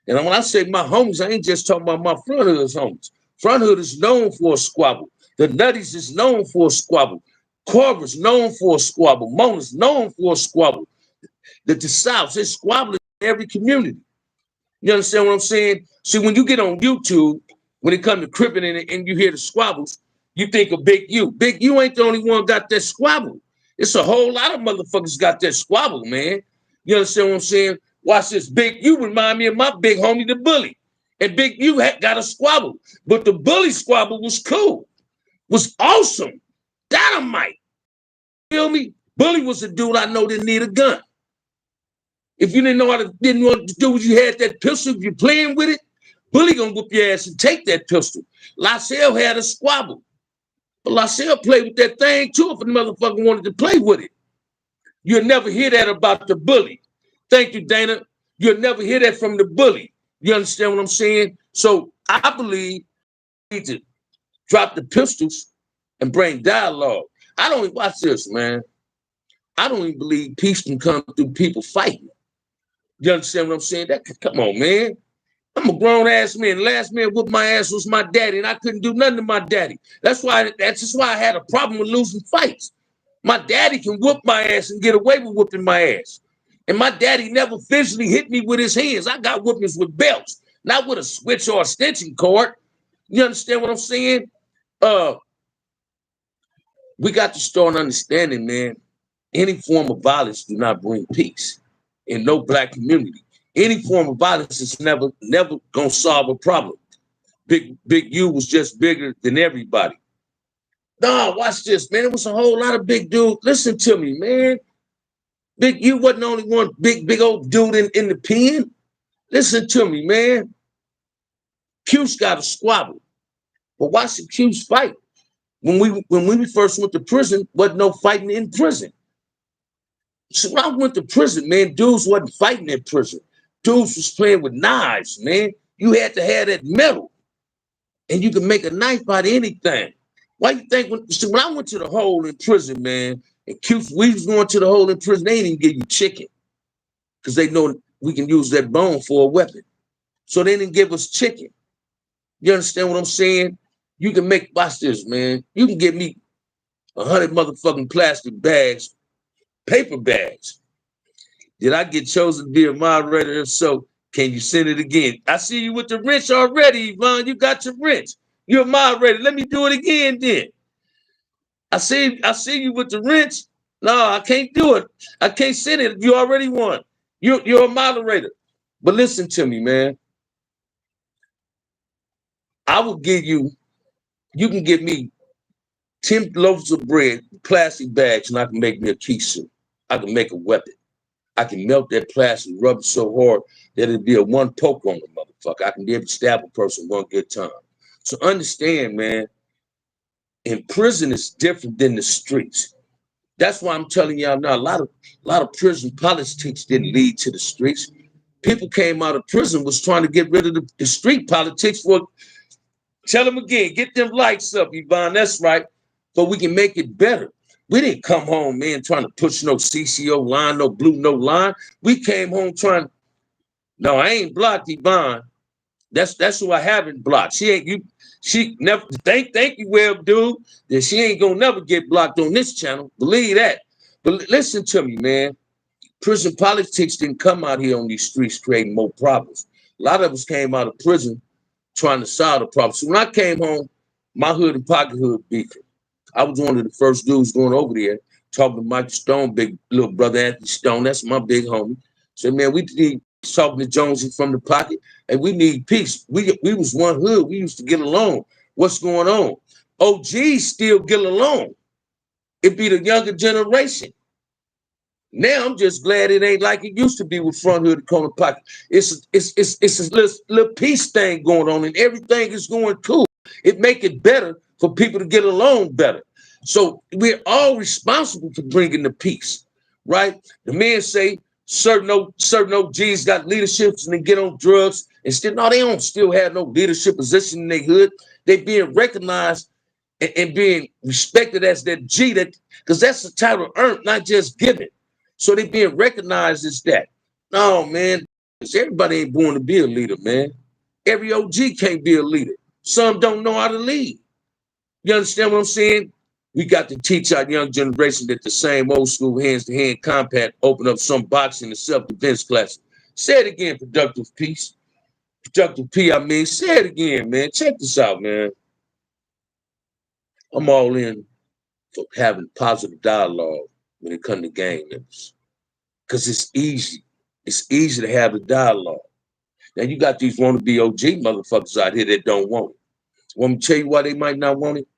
And when I say my homies, I ain't just talking about my front hood's homies. Front hood is known for a squabble. The Nutties is known for a squabble. Corver's known for a squabble. Mona's known for a squabble. The South, they squabble in every community. You understand what I'm saying? See, when you get on YouTube, when it comes to cripping and you hear the squabbles, you think of Big U. Big U ain't the only one got that squabble. It's a whole lot of motherfuckers got that squabble, man. You understand what I'm saying? Watch this. Big U remind me of my big homie, the Bully. And Big U got a squabble. But the Bully squabble was cool. Was awesome. Dynamite. Feel me? Bully was a dude I know didn't need a gun. If you didn't want to do what you had that pistol, if you're playing with it, Bully gonna whoop your ass and take that pistol. Lysell had a squabble. But Lysell played with that thing too if a motherfucker wanted to play with it. You'll never hear that about the Bully. Thank you, Dana. You'll never hear that from the Bully. You understand what I'm saying? So I believe we need to drop the pistols and bring dialogue. I don't even watch this, man. I don't even believe peace can come through people fighting. You understand what I'm saying? Come on, man. I'm a grown ass man. The last man whooped my ass was my daddy, and I couldn't do nothing to my daddy. That's just why I had a problem with losing fights. My daddy can whoop my ass and get away with whooping my ass. And my daddy never physically hit me with his hands. I got whoopings with belts, not with a switch or a extension cord. You understand what I'm saying? We got to start understanding, man, any form of violence do not bring peace in no black community. Any form of violence is never gonna solve a problem. Big U was just bigger than everybody. Nah, watch this, man. It was a whole lot of big dudes. Listen to me, man. Big U wasn't the only one big old dude in the pen. Listen to me, man. Q's got a squabble. But watch the Q's fight. When we first went to prison, wasn't no fighting in prison. So when I went to prison, man, dudes wasn't fighting in prison. Dudes was playing with knives, man. You had to have that metal. And you could make a knife out of anything. Why you think when I went to the hole in prison, man, and we was going to the hole in prison, they didn't even give you chicken. Because they know we can use that bone for a weapon. So they didn't give us chicken. You understand what I'm saying? You can watch this, man. You can give me 100 motherfucking plastic bags, paper bags. Did I get chosen to be a moderator? If so, can you send it again? I see you with the wrench already, Yvonne. You got your wrench. You're a moderator. Let me do it again then. I see you with the wrench. No, I can't do it. I can't send it. You already won. You're a moderator. But listen to me, man. I will give you can give me 10 loaves of bread, plastic bags, and I can make me a kisu. I can make a weapon. I can melt that plastic, rub it so hard that it'd be a one poke on the motherfucker. I can be able to stab a person one good time. So understand, man, in prison is different than the streets. That's why I'm telling y'all now, a lot of prison politics didn't lead to the streets. People came out of prison was trying to get rid of the street politics for, tell them again, get them lights up, Yvonne, that's right, but we can make it better. We didn't come home, man, trying to push no CCO line, no blue, no line. We came home trying, no, I ain't blocked Yvonne. That's who I haven't blocked. She never, thank you, Web dude, that she ain't gonna never get blocked on this channel. Believe that. But listen to me, man. Prison politics didn't come out here on these streets creating more problems. A lot of us came out of prison trying to solve the problem. So when I came home, my hood and pocket hood beefing. I was one of the first dudes going over there talking to Mike Stone, big little brother Anthony Stone. That's my big homie. Said, man, we need talking to Jonesy from the pocket, and we need peace. We was one hood. We used to get along. What's going on? OGs still get along. It be the younger generation. Now I'm just glad it ain't like it used to be with front hood and corner pocket. It's a little peace thing going on, and everything is going cool. It make it better for people to get along better. So we're all responsible for bringing the peace, right? The men say certain OGs got leaderships and they get on drugs and still no, they don't still have no leadership position in their hood. They being recognized and being respected as that G, that because that's the title earned, not just given. So they being recognized as that. No, man, everybody ain't born to be a leader, man. Every OG can't be a leader. Some don't know how to lead. You understand what I'm saying? We got to teach our young generation that the same old school hands-to-hand combat open up some boxing and self-defense classes. Say it again, Productive Peace. Productive P, I mean, say it again, man. Check this out, man. I'm all in for having positive dialogue when it comes to gang members. Because it's easy. It's easy to have the dialogue. Now you got these wannabe OG motherfuckers out here that don't want it. Want me to tell you why they might not want it?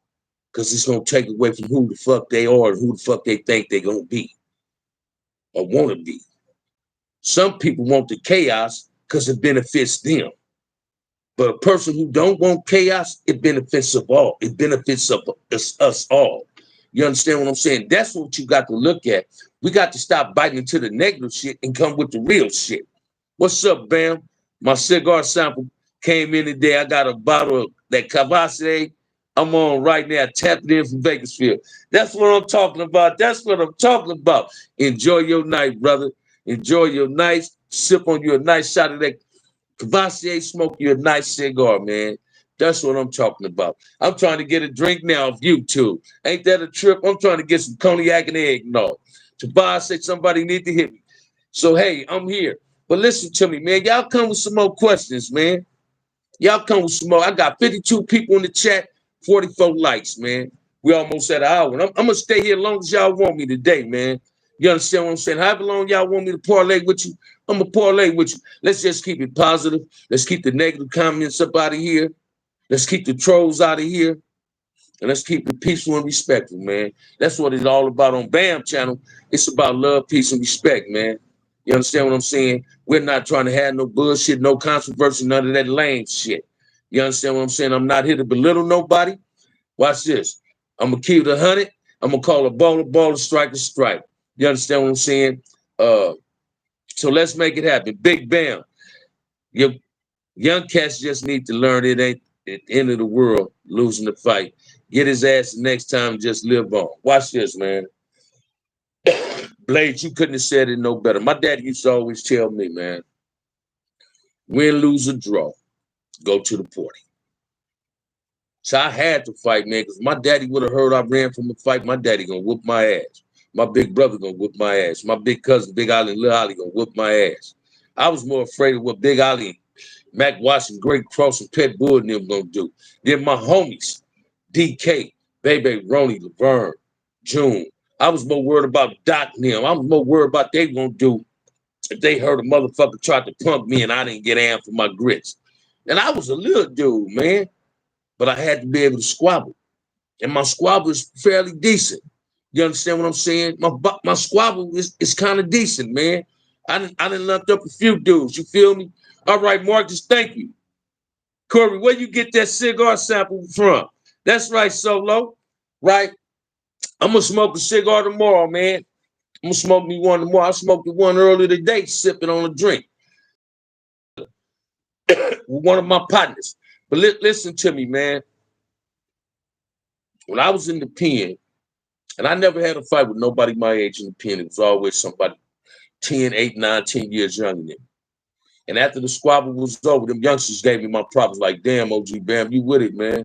Because it's going to take away from who the fuck they are and who the fuck they think they're going to be or want to be. Some people want the chaos because it benefits them. But a person who don't want chaos, it benefits of all. It benefits of us all. You understand what I'm saying? That's what you got to look at. We got to stop biting into the negative shit and come with the real shit. What's up, Bam? My cigar sample came in today. I got a bottle of that Cavasse. I'm on right now, tapping in from Bakersfield. That's what I'm talking about. That's what I'm talking about. Enjoy your night, brother. Enjoy your night. Sip on you a nice shot of that Cavassier, smoke you a nice cigar, man. That's what I'm talking about. I'm trying to get a drink now of you two. Ain't that a trip? I'm trying to get some cognac and eggnog. Tobias said somebody need to hit me. So, hey, I'm here. But listen to me, man. Y'all come with some more questions, man. Y'all come with some more. I got 52 people in the chat, 44 likes, man. We almost at an hour. I'm going to stay here as long as y'all want me today, man. You understand what I'm saying? However long y'all want me to parlay with you, I'm going to parlay with you. Let's just keep it positive. Let's keep the negative comments up out of here. Let's keep the trolls out of here. And let's keep it peaceful and respectful, man. That's what it's all about on BAM channel. It's about love, peace, and respect, man. You understand what I'm saying? We're not trying to have no bullshit, no controversy, none of that lame shit. You understand what I'm saying? I'm not here to belittle nobody. Watch this. I'm going to keep it 100. I'm going to call a baller, strike a strike. You understand what I'm saying? So let's make it happen. Big Bam. Your young cats just need to learn it ain't at the end of the world losing the fight. Get his ass the next time, just live on. Watch this, man. Blade, you couldn't have said it no better. My daddy used to always tell me, man, win, lose, or draw, go to the party. So I had to fight, man, because my daddy would have heard I ran from a fight. My daddy gonna whoop my ass. My big brother gonna whoop my ass. My big cousin, Big Ollie and Lil Ollie gonna whoop my ass. I was more afraid of what Big Ollie, Mac Washington, Great Cross, and Pet Bull and them gonna do. Then my homies, DK, Bebe, Ronnie, Laverne, June. I was more worried about Doc and them. I was more worried about they gonna do if they heard a motherfucker tried to punk me and I didn't get amped for my grits. And I was a little dude, man, but I had to be able to squabble. And my squabble is fairly decent. You understand what I'm saying? My squabble is kind of decent, man. I done left up a few dudes. You feel me? All right, Marcus, thank you. Corey, where you get that cigar sample from? That's right, Solo. Right? I'm going to smoke a cigar tomorrow, man. I'm going to smoke me one tomorrow. I smoked the one earlier today, sipping on a drink. With one of my partners. But listen to me, man. When I was in the pen, and I never had a fight with nobody my age in the pen. It was always somebody 10, 8, 9, 10 years younger than me. And after the squabble was over, them youngsters gave me my props like, damn, OG Bam, you with it, man.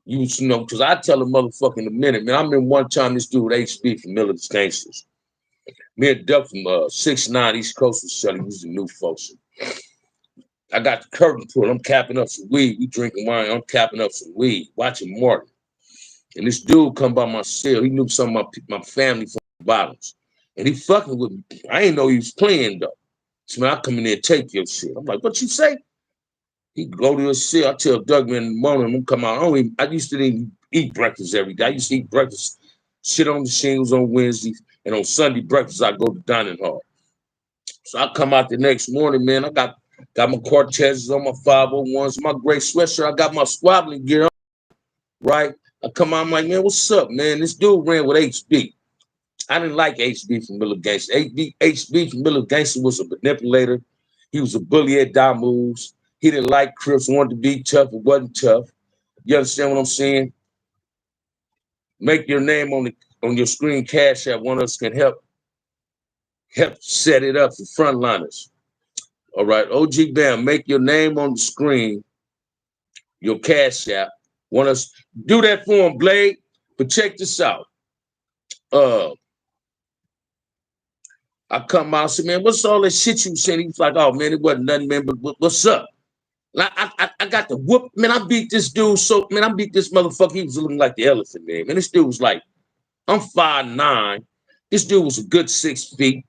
You know, because I tell a motherfucker in a minute, man. I remember one time this dude, HB from Miller's Gangsters. Me and Duck from 6'9" East Coast was selling. He was the new folks. I got the curtain pulled. I'm capping up some weed. We drinking wine. I'm capping up some weed, watching Martin. And this dude come by my cell. He knew some of my family from the bottoms. And he fucking with me. I ain't know he was playing, though. So, man, I come in there and take your shit. I'm like, what you say? He go to his cell. I tell Doug, man, in the morning, I'm going to come out. I used to eat breakfast every day. I used to eat breakfast, sit on the shingles on Wednesdays, And on Sunday breakfast, I go to dining hall. So I come out the next morning, man. I got my Cortezes on, my 501s, my gray sweatshirt. I got my squabbling gear on, right? I come out, I'm like, man, what's up, man? This dude ran with HB. I didn't like HB from Miller Gangster. HB from Miller Gangster was a manipulator. He was a bully at die moves. He didn't like Crips, wanted to be tough, but wasn't tough. You understand what I'm saying? Make your name on your screen, Cash App. One of us can help set it up for frontliners. All right, OG Bam, make your name on the screen, your Cash App. Want us do that for him, Blade. But check this out. I come out and say, man, what's all that shit you saying? He was like, oh man, it wasn't nothing, man, but what's up? I got the whoop, man. I beat this dude I beat this motherfucker. He was looking like the elephant, man. And this dude was like, I'm 5'9". This dude was a good 6 feet,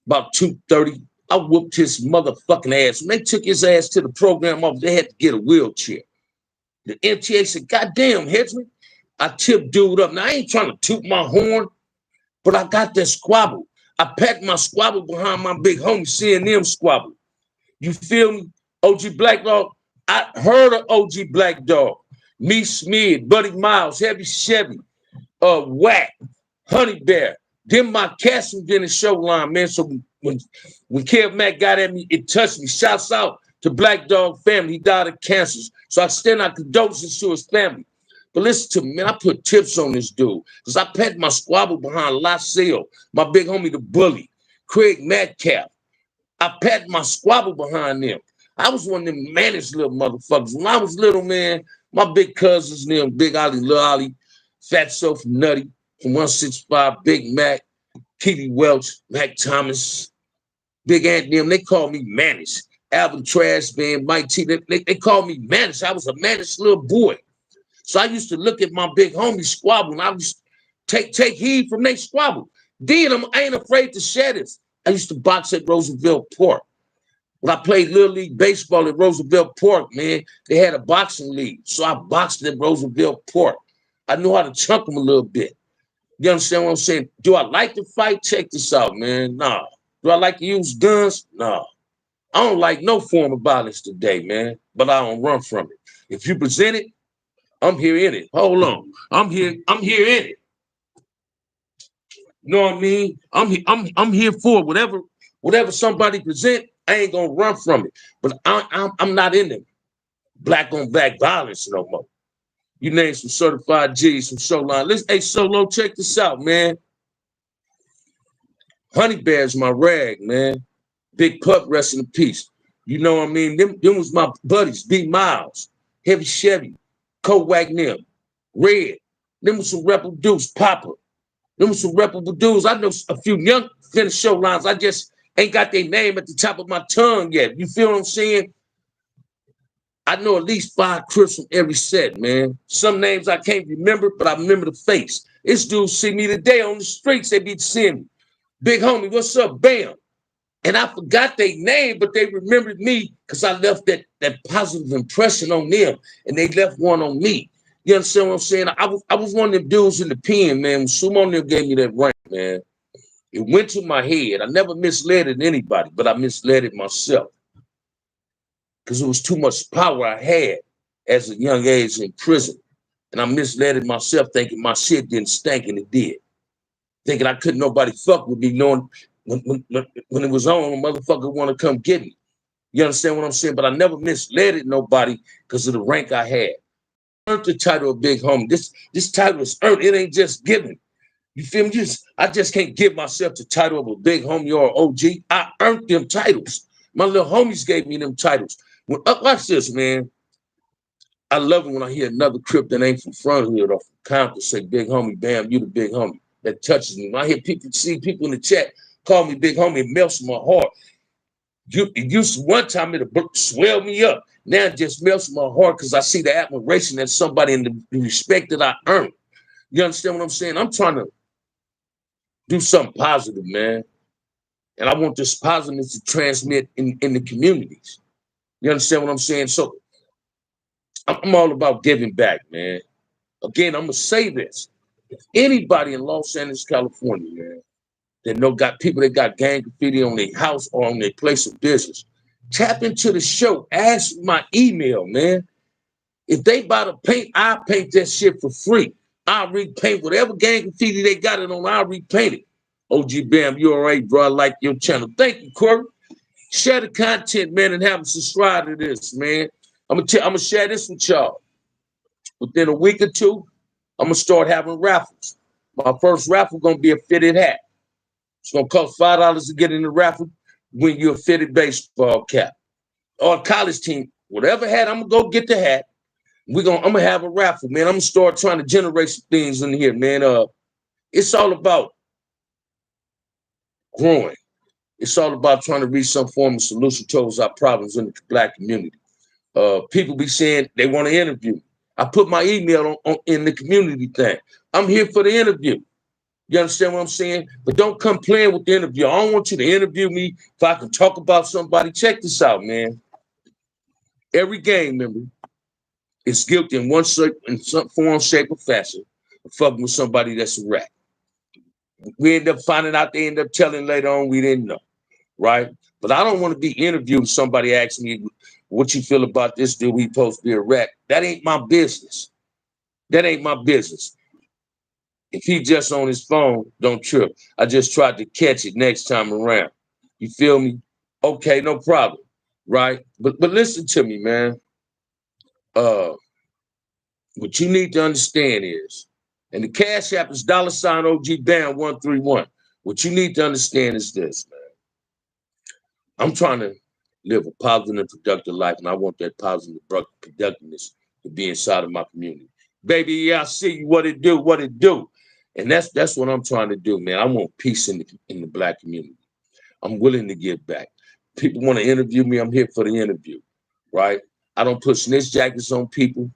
about 230. I whooped his motherfucking ass. When they took his ass to the program office, they had to get a wheelchair. The MTA said, God damn, Headsman. I tipped dude up. Now, I ain't trying to toot my horn, but I got that squabble. I packed my squabble behind my big homie, seeing them squabble. You feel me? OG Black Dog. I heard of OG Black Dog. Me Smeared, Buddy Miles, Heavy Chevy, Whack, Honey Bear. Them my cats from Dennis Show line, man. So when Kev Mack got at me, it touched me. Shouts out to Black Dog family. He died of cancer. So I extend our condolences to his family. But listen to me, man, I put tips on this dude. Because I packed my squabble behind LaSalle, my big homie, the bully, Craig Metcalf. I packed my squabble behind them. I was one of them managed little motherfuckers. When I was little, man, my big cousins, them, Big Ollie, Lil Ollie, Fat So from Nutty, from 165, Big Mac, Keely Welch, Mac Thomas, Big Ant, them, they called me managed. Alvin Trash Band, Mike T, they called me managed. I was a managed little boy. So I used to look at my big homie squabble, and I used to take heed from their squabble. Then I ain't afraid to share this. I used to box at Roosevelt Park. When I played Little League Baseball at Roosevelt Park, man, they had a boxing league. So I boxed at Roosevelt Park. I knew how to chunk them a little bit. You understand what I'm saying? Do I like to fight? Check this out, man. Nah. Do I like to use guns? Nah. I don't like no form of violence today, man, but I don't run from it. If you present it, I'm here in it. Hold on. I'm here in it. You know what I mean? I'm here for it. Whatever somebody present, I ain't gonna run from it. But I'm not in them black on black violence no more. You name some certified G's from Showline. Listen, hey Solo, check this out, man. Honey Bear's my rag, man. Big Pup, rest in peace. You know what I mean? Them was my buddies, B Miles, Heavy Chevy, Kowack them, Red. Them was some reputable dudes, Papa. Them was some reputable dudes. I know a few young finish show lines. I just ain't got their name at the top of my tongue yet. You feel what I'm saying? I know at least 5 Crips from every set, man. Some names I can't remember, but I remember the face. This dude see me today on the streets. They be seeing me. Big homie, what's up? Bam. And I forgot their name, but they remembered me because I left that positive impression on them, and they left one on me. You understand what I'm saying? I was one of them dudes in the pen, man. When Sumo gave me that rank, man, it went to my head. I never misled anybody, but I misled it myself because it was too much power I had as a young age in prison. And I misled it myself thinking my shit didn't stink, and it did. Thinking I couldn't nobody fuck with me, knowing when it was on, a motherfucker want to come get me. You understand what I'm saying? But I never misled nobody because of the rank I had. I earned the title of Big Homie. This title is earned. It ain't just given. You feel me? I just can't give myself the title of a Big Homie or OG. I earned them titles. My little homies gave me them titles. Watch this, man. I love it when I hear another Crip that ain't from Front Hood or from Compton say, Big Homie, bam, you the Big Homie. That touches me. When I hear people in the chat call me Big Homie, it melts my heart. It used to one time it'll swell me up. Now it just melts my heart because I see the admiration that somebody in the respect that I earn. You understand what I'm saying? I'm trying to do something positive, man. And I want this positiveness to transmit in the communities. You understand what I'm saying? So I'm all about giving back, man. Again, I'm going to say this. If anybody in Los Angeles, California, man, that got people that got gang graffiti on their house or on their place of business, tap into the show. Ask my email, man. If they buy the paint, I'll paint that shit for free. I'll repaint whatever gang graffiti they got it on, I'll repaint it. OG Bam, you all right, bro? I like your channel. Thank you, Corey. Share the content, man, and have them subscribe to this, man. I'm gonna share this with y'all. Within a week or two, I'm gonna start having raffles. My first raffle gonna be a fitted hat. It's gonna cost $5 to get in the raffle when you're a fitted baseball cap or a college team. Whatever hat, I'm gonna go get the hat. I'm gonna have a raffle, man. I'm gonna start trying to generate some things in here, man. It's all about growing. It's all about trying to reach some form of solution towards our problems in the Black community. People be saying they want to interview. I put my email on in the community thing. I'm here for the interview. You understand what I'm saying? But don't come playing with the interview. I don't want you to interview me if I can talk about somebody. Check this out, man. Every gang member is guilty in some form, shape, or fashion of fucking with somebody that's a rat. We end up finding out, they end up telling later on we didn't know, right? But I don't want to be interviewed and somebody asks me what you feel about this dude, he supposed to be a rat. That ain't my business. That ain't my business. If he just on his phone, don't trip. I just tried to catch it next time around. You feel me? Okay, no problem, right? But listen to me, man. What you need to understand is, and the Cash App is $ OG Bam 131. What you need to understand is this, man. I'm trying to live a positive and productive life, and I want that positive productiveness to be inside of my community. Baby, yeah, I see you. What it do. And that's what I'm trying to do, man. I want peace in the Black community. I'm willing to give back. People want to interview me, I'm here for the interview, right? I don't put snitch jackets on people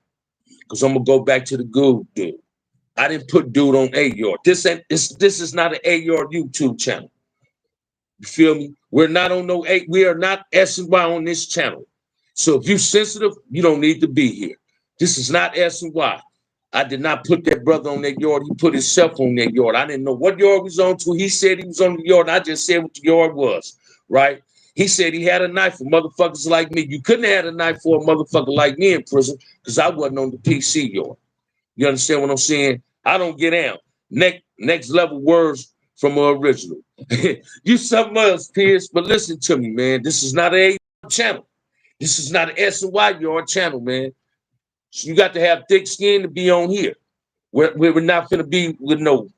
because I'm gonna go back to the good dude. I didn't put dude on AYOR. This is not an AYOR YouTube channel. You feel me? We're not on no eight. We are not S&Y on this channel. So if you're sensitive, you don't need to be here. This is not S&Y. I did not put that brother on that yard. He put himself on that yard. I didn't know what yard was on to. He said he was on the yard. I just said what the yard was, right? He said he had a knife for motherfuckers like me. You couldn't have had a knife for a motherfucker like me in prison because I wasn't on the PC yard. You understand what I'm saying? I don't get down. Next level words from the original. You something else, Pierce, but listen to me, man. This is not a channel. This is not an S&Y yard channel, man. So you got to have thick skin to be on here. We're not going to be with no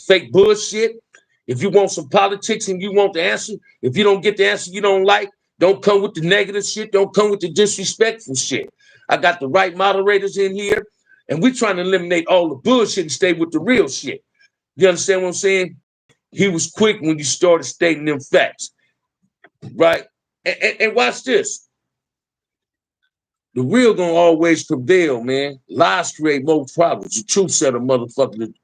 fake bullshit. If you want some politics and you want the answer, if you don't get the answer you don't like, don't come with the negative shit. Don't come with the disrespectful shit. I got the right moderators in here, and we're trying to eliminate all the bullshit and stay with the real shit. You understand what I'm saying? He was quick when you started stating them facts, right? And watch this. The real gonna always prevail, man. Lies create more problems. The truth set a motherfucker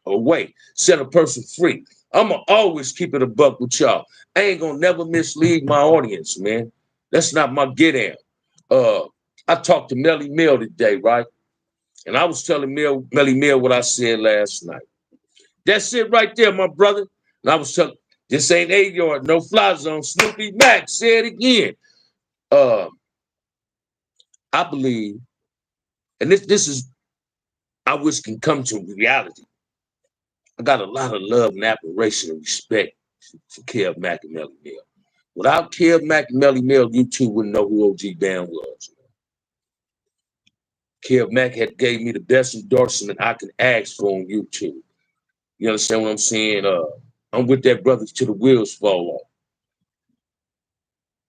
away, set a person free. I'ma always keep it a buck with y'all. I ain't gonna never mislead my audience, man. That's not my get down. I talked to Melly Mill today, right? And I was telling Melly Mill what I said last night. That's it right there, my brother. And I was telling, this ain't AYOR, no fly zone. Snoopy Mac, say it again. I believe, and this is, I wish can come to reality. I got a lot of love and admiration and respect for Kev Mac and Melly Mill. Without Kev Mac and Melly Mill, you two wouldn't know who OG Bam was. Kev Mac had gave me the best endorsement I can ask for on YouTube. You understand what I'm saying? I'm with that brother till the wheels fall off.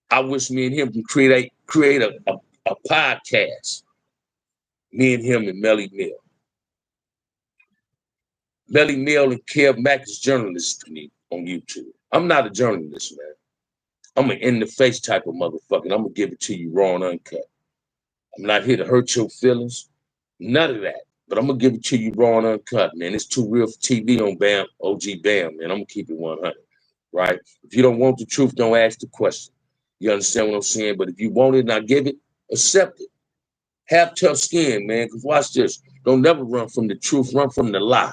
I wish me and him can create a podcast. Me and him and Melly Mill. Melly Mill and Kev Mac is journalists to me on YouTube. I'm not a journalist, man. I'm an in-the-face type of motherfucker. I'm gonna give it to you raw and uncut. I'm not here to hurt your feelings. None of that. But I'm gonna give it to you raw and uncut, man. It's too real for TV on Bam, OG Bam, man. I'm gonna keep it 100, right? If you don't want the truth, don't ask the question. You understand what I'm saying? But if you want it and I give it, accept it. Have tough skin, man, because watch this. Don't never run from the truth, run from the lie.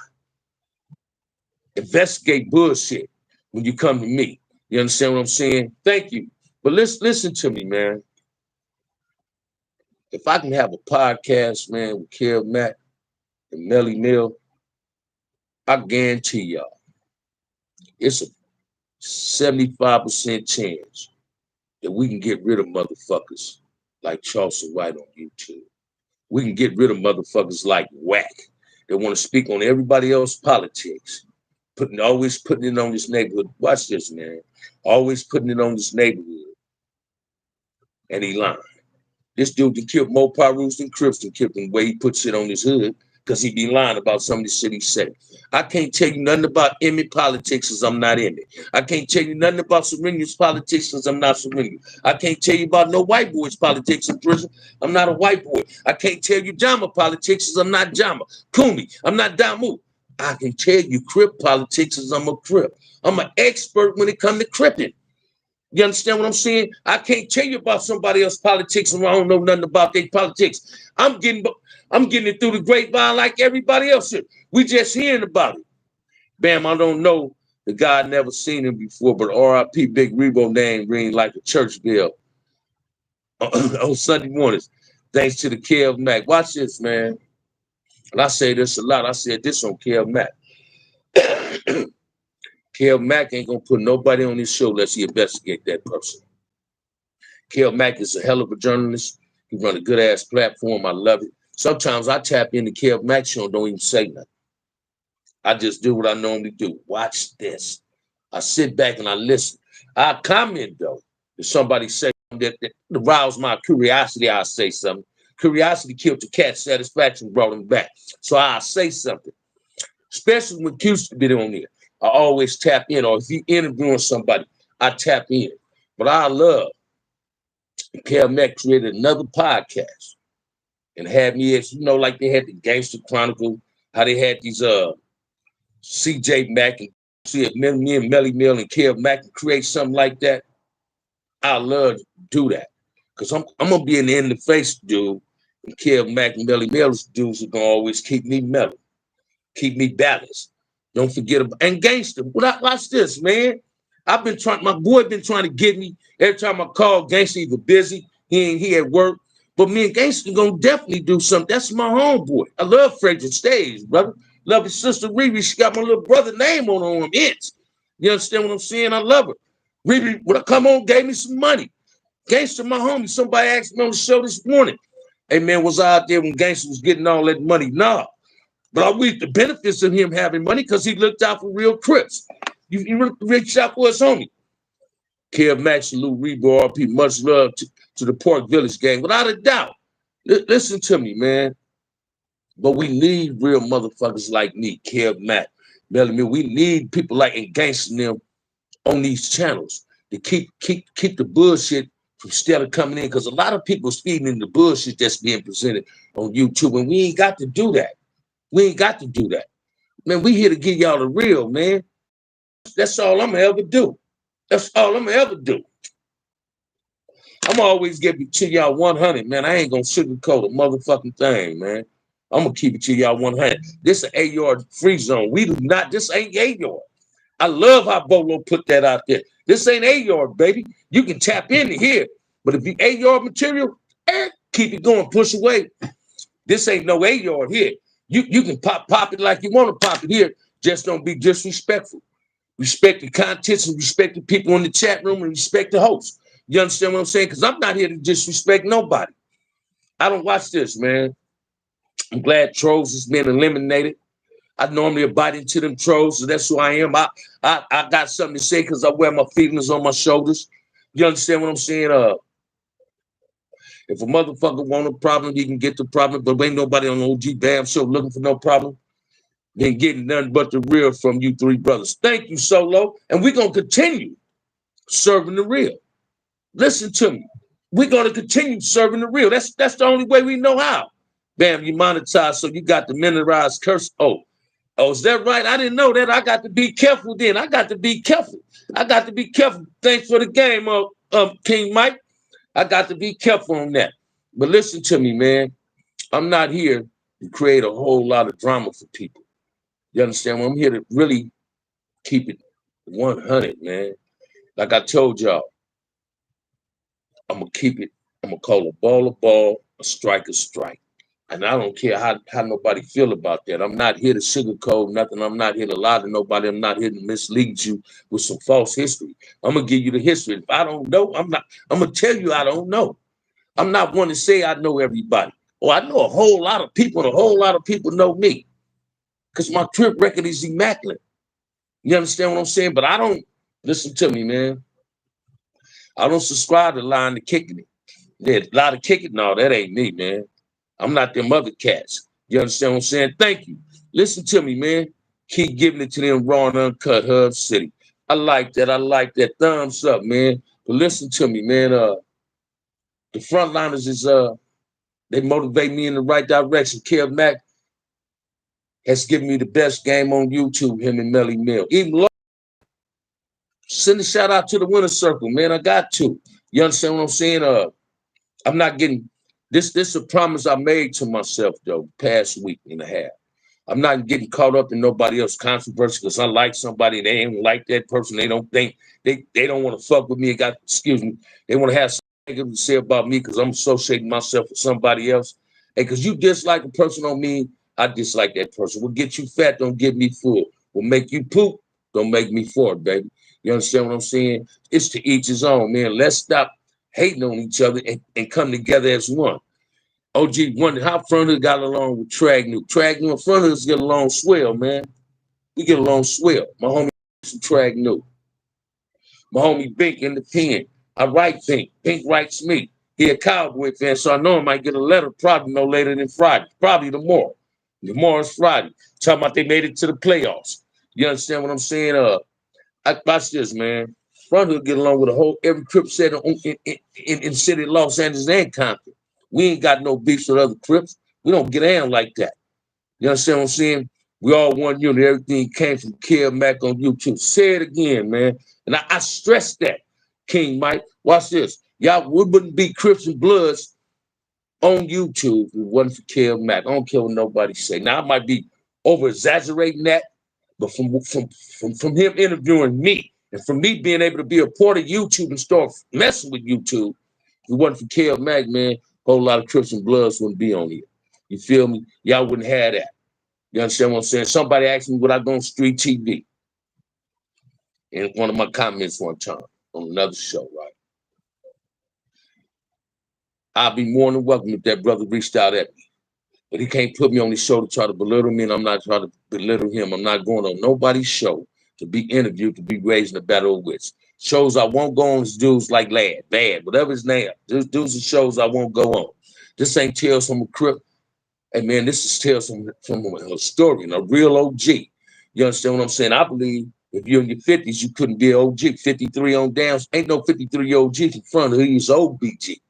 Investigate bullshit when you come to me. You understand what I'm saying? Thank you. But listen to me, man. If I can have a podcast, man, with Kev Mack and Melly Mill, I guarantee y'all, it's a 75% chance that we can get rid of motherfuckers like Charleston White on YouTube. We can get rid of motherfuckers like Whack that want to speak on everybody else's politics, always putting it on this neighborhood. Watch this, man. Always putting it on this neighborhood. And he lying. This dude that killed more Pyrus than Crips than killed him the way he puts shit on his hood because he be lying about some of the shit he said. I can't tell you nothing about Emmett politics because I'm not Emmett. I can't tell you nothing about Serenia's politics because I'm not Serenia. I can't tell you about no white boy's politics in prison. I'm not a white boy. I can't tell you Jama politics because I'm not Jama. Kumi, I'm not Damu. I can tell you Crip politics because I'm a Crip. I'm an expert when it comes to cripping. You understand what I'm saying? I can't tell you about somebody else's politics and I don't know nothing about their politics. I'm getting it through the grapevine like everybody else should. We just hearing about it. Bam, I don't know the guy, never seen him before, but R.I.P. Big Rebo name ring like a church bell on Sunday mornings. Thanks to the Kev Mack. Watch this, man. And I say this a lot. I said this on Kev Mack. Kev Mack ain't gonna put nobody on his show unless he investigate that person. Kev Mack is a hell of a journalist. He run a good ass platform. I love it. Sometimes I tap into Kev Mack show and don't even say nothing. I just do what I normally do. Watch this. I sit back and I listen. I comment though. If somebody say something that arouse my curiosity, I'll say something. Curiosity killed the cat. Satisfaction brought him back. So I'll say something. Especially when Q used to be on there. I always tap in, or if you interviewing somebody, I tap in. But I love Kev Mack created another podcast and had me as, like they had the Gangster Chronicle, how they had these CJ Mack and see if me and Melly Mill and Kev Mack can create something like that. I love to do that. Because I'm gonna be in the face dude, and Kev Mack and Melly Mill's dudes are gonna always keep me mellow, keep me balanced. Don't forget about and gangster. Watch this, man. My boy been trying to get me. Every time I call Gangster, either busy, he at work. But me and Gangster gonna definitely do something. That's my homeboy. I love Frederick Stage, brother. Love his sister Riri. She got my little brother name on him. You understand what I'm saying? I love her. Riri, when I come on, gave me some money. Gangster, my homie. Somebody asked me on the show this morning. Hey man, was I out there when Gangster was getting all that money? Nah. But I reap the benefits of him having money because he looked out for real Crips. You reached out for his homie. Kev Mack, salute, Rebo, RP, much love to the Park Village gang. Without a doubt. Listen to me, man. But we need real motherfuckers like me, Kev Mack, Melly Mill. We need people like Gangsta them on these channels to keep the bullshit from still coming in. Because a lot of people's feeding in the bullshit that's being presented on YouTube, and we ain't got to do that. We ain't got to do that. Man, we here to give y'all the real, man. That's all I'm gonna ever do. That's all I'm gonna ever do. I'm always giving to y'all 100, man. I ain't gonna sugarcoat a motherfucking thing, man. I'm gonna keep it to y'all 100. This is an 8-yard free zone. We do not, this ain't 8-yard. I love how Bolo put that out there. This ain't 8-yard, baby. You can tap into here. But if you 8-yard material, keep it going, push away. This ain't no 8-yard here. You can pop it like you want to pop it here. Just don't be disrespectful. Respect the contents and respect the people in the chat room and respect the host. You understand what I'm saying? Because I'm not here to disrespect nobody. I don't watch this, man. I'm glad trolls has been eliminated. I normally abide into them trolls, so that's who I am. I got something to say because I wear my feelings on my shoulders. You understand what I'm saying? If a motherfucker want a problem, he can get the problem, but ain't nobody on the OG Bam show looking for no problem. Then getting nothing but the real from you three brothers. Thank you, Solo. And we're going to continue serving the real. Listen to me. We're going to continue serving the real. That's the only way we know how. Bam, you monetize, so you got the memorized curse. Oh, is that right? I didn't know that. I got to be careful then. I got to be careful. Thanks for the game, King Mike. I got to be careful on that. But listen to me, man. I'm not here to create a whole lot of drama for people. You understand? I'm here to really keep it 100, man. Like I told y'all, I'm gonna keep it. I'm gonna call a ball, a strike. And I don't care how nobody feel about that. I'm not here to sugarcoat nothing. I'm not here to lie to nobody. I'm not here to mislead you with some false history. I'm gonna give you the history. If I don't know, I'm not. I'm gonna tell you I don't know. I'm not one to say I know everybody. Or I know a whole lot of people, and a whole lot of people know me. Because my trip record is immaculate. You understand what I'm saying? But I don't listen to me, man. I don't subscribe to lying to kicking it. Yeah, lie to kick it. No, that ain't me, man. I'm not them other cats. You understand what I'm saying? Thank you. Listen to me, man. Keep giving it to them raw and uncut Hub City. I like that. I like that. Thumbs up, man. But listen to me, man. The frontliners is they motivate me in the right direction. Kev Mack has given me the best game on YouTube, him and Melly Mill. Even send a shout out to the winner circle, man. I got to. You understand what I'm saying? I'm not getting this is a promise I made to myself though, past week and a half. I'm not getting caught up in nobody else's controversy because I like somebody, they ain't like that person. They don't think they don't want to fuck with me. They want to have something to say about me because I'm associating myself with somebody else. And because you dislike a person on me, I dislike that person. Will get you fat, don't get me full. Will make you poop, don't make me fart, baby. You understand what I'm saying? It's to each his own, man. Let's stop hating on each other and come together as one. OG wondered how Front Hood got along with Tragnu. Tragnu and Front Hoods get along swell, man. We get along swell. My homie Tragnu. My homie Bink in the pen. I write Bink. Bink writes me. He a Cowboy fan, so I know I might get a letter probably no later than Friday. Probably tomorrow. Tomorrow's Friday. Talking about they made it to the playoffs. You understand what I'm saying? Watch this, man. Front Hood get along with a whole every Crip set in the city of Los Angeles and Compton. We ain't got no beefs with other Crips. We don't get down like that. You understand what I'm saying? We all one unit. Everything came from Kev Mack on YouTube. Say it again, man. And I stress that, King Mike. Watch this. Y'all wouldn't be Crips and Bloods on YouTube if it wasn't for Kev Mack. I don't care what nobody say. Now, I might be over-exaggerating that, but from him interviewing me and from me being able to be a part of YouTube and start messing with YouTube, if it wasn't for Kev Mack, man, a whole lot of Crips and Bloods wouldn't be on here. You feel me? Y'all wouldn't have that. You understand what I'm saying? Somebody asked me would I go on Street TV in one of my comments one time on another show, right? I'd be more than welcome if that brother reached out at me. But he can't put me on his show to try to belittle me, and I'm not trying to belittle him. I'm not going on nobody's show to be interviewed, to be raised in a battle of wits. Shows I won't go on is dudes like Bad, whatever his name. There's dudes and shows I won't go on. This ain't Tales from a Crip. Hey, man, this is Tales from a historian, a real OG. You understand what I'm saying? I believe if you're in your 50s, you couldn't be an OG. 53 on down. Ain't no 53 OG in front of who he's OBG.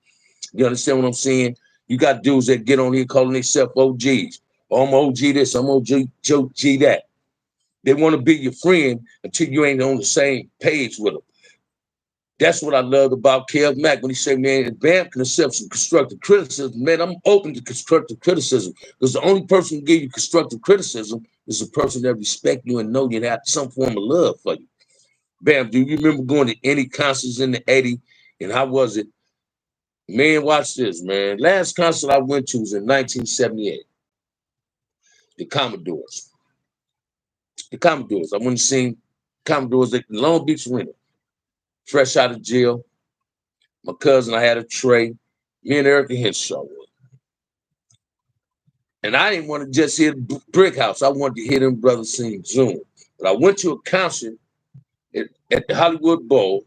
You understand what I'm saying? You got dudes that get on here calling themselves OGs. Oh, I'm OG this, I'm OG that. They want to be your friend until you ain't on the same page with them. That's what I loved about Kev Mack when he said, man, Bam can accept some constructive criticism. Man, I'm open to constructive criticism because the only person who give you constructive criticism is a person that respect you and know you and have some form of love for you. Bam, do you remember going to any concerts in the 80s? And how was it? Man, watch this, man. Last concert I went to was in 1978. The Commodores. The Commodores. I went to see Commodores at Long Beach Arena. Fresh out of jail. My cousin, I had a tray. Me and Erica Henshaw. And I didn't want to just hear Brick House. I wanted to hear them brothers sing Zoom. But I went to a concert at the Hollywood Bowl,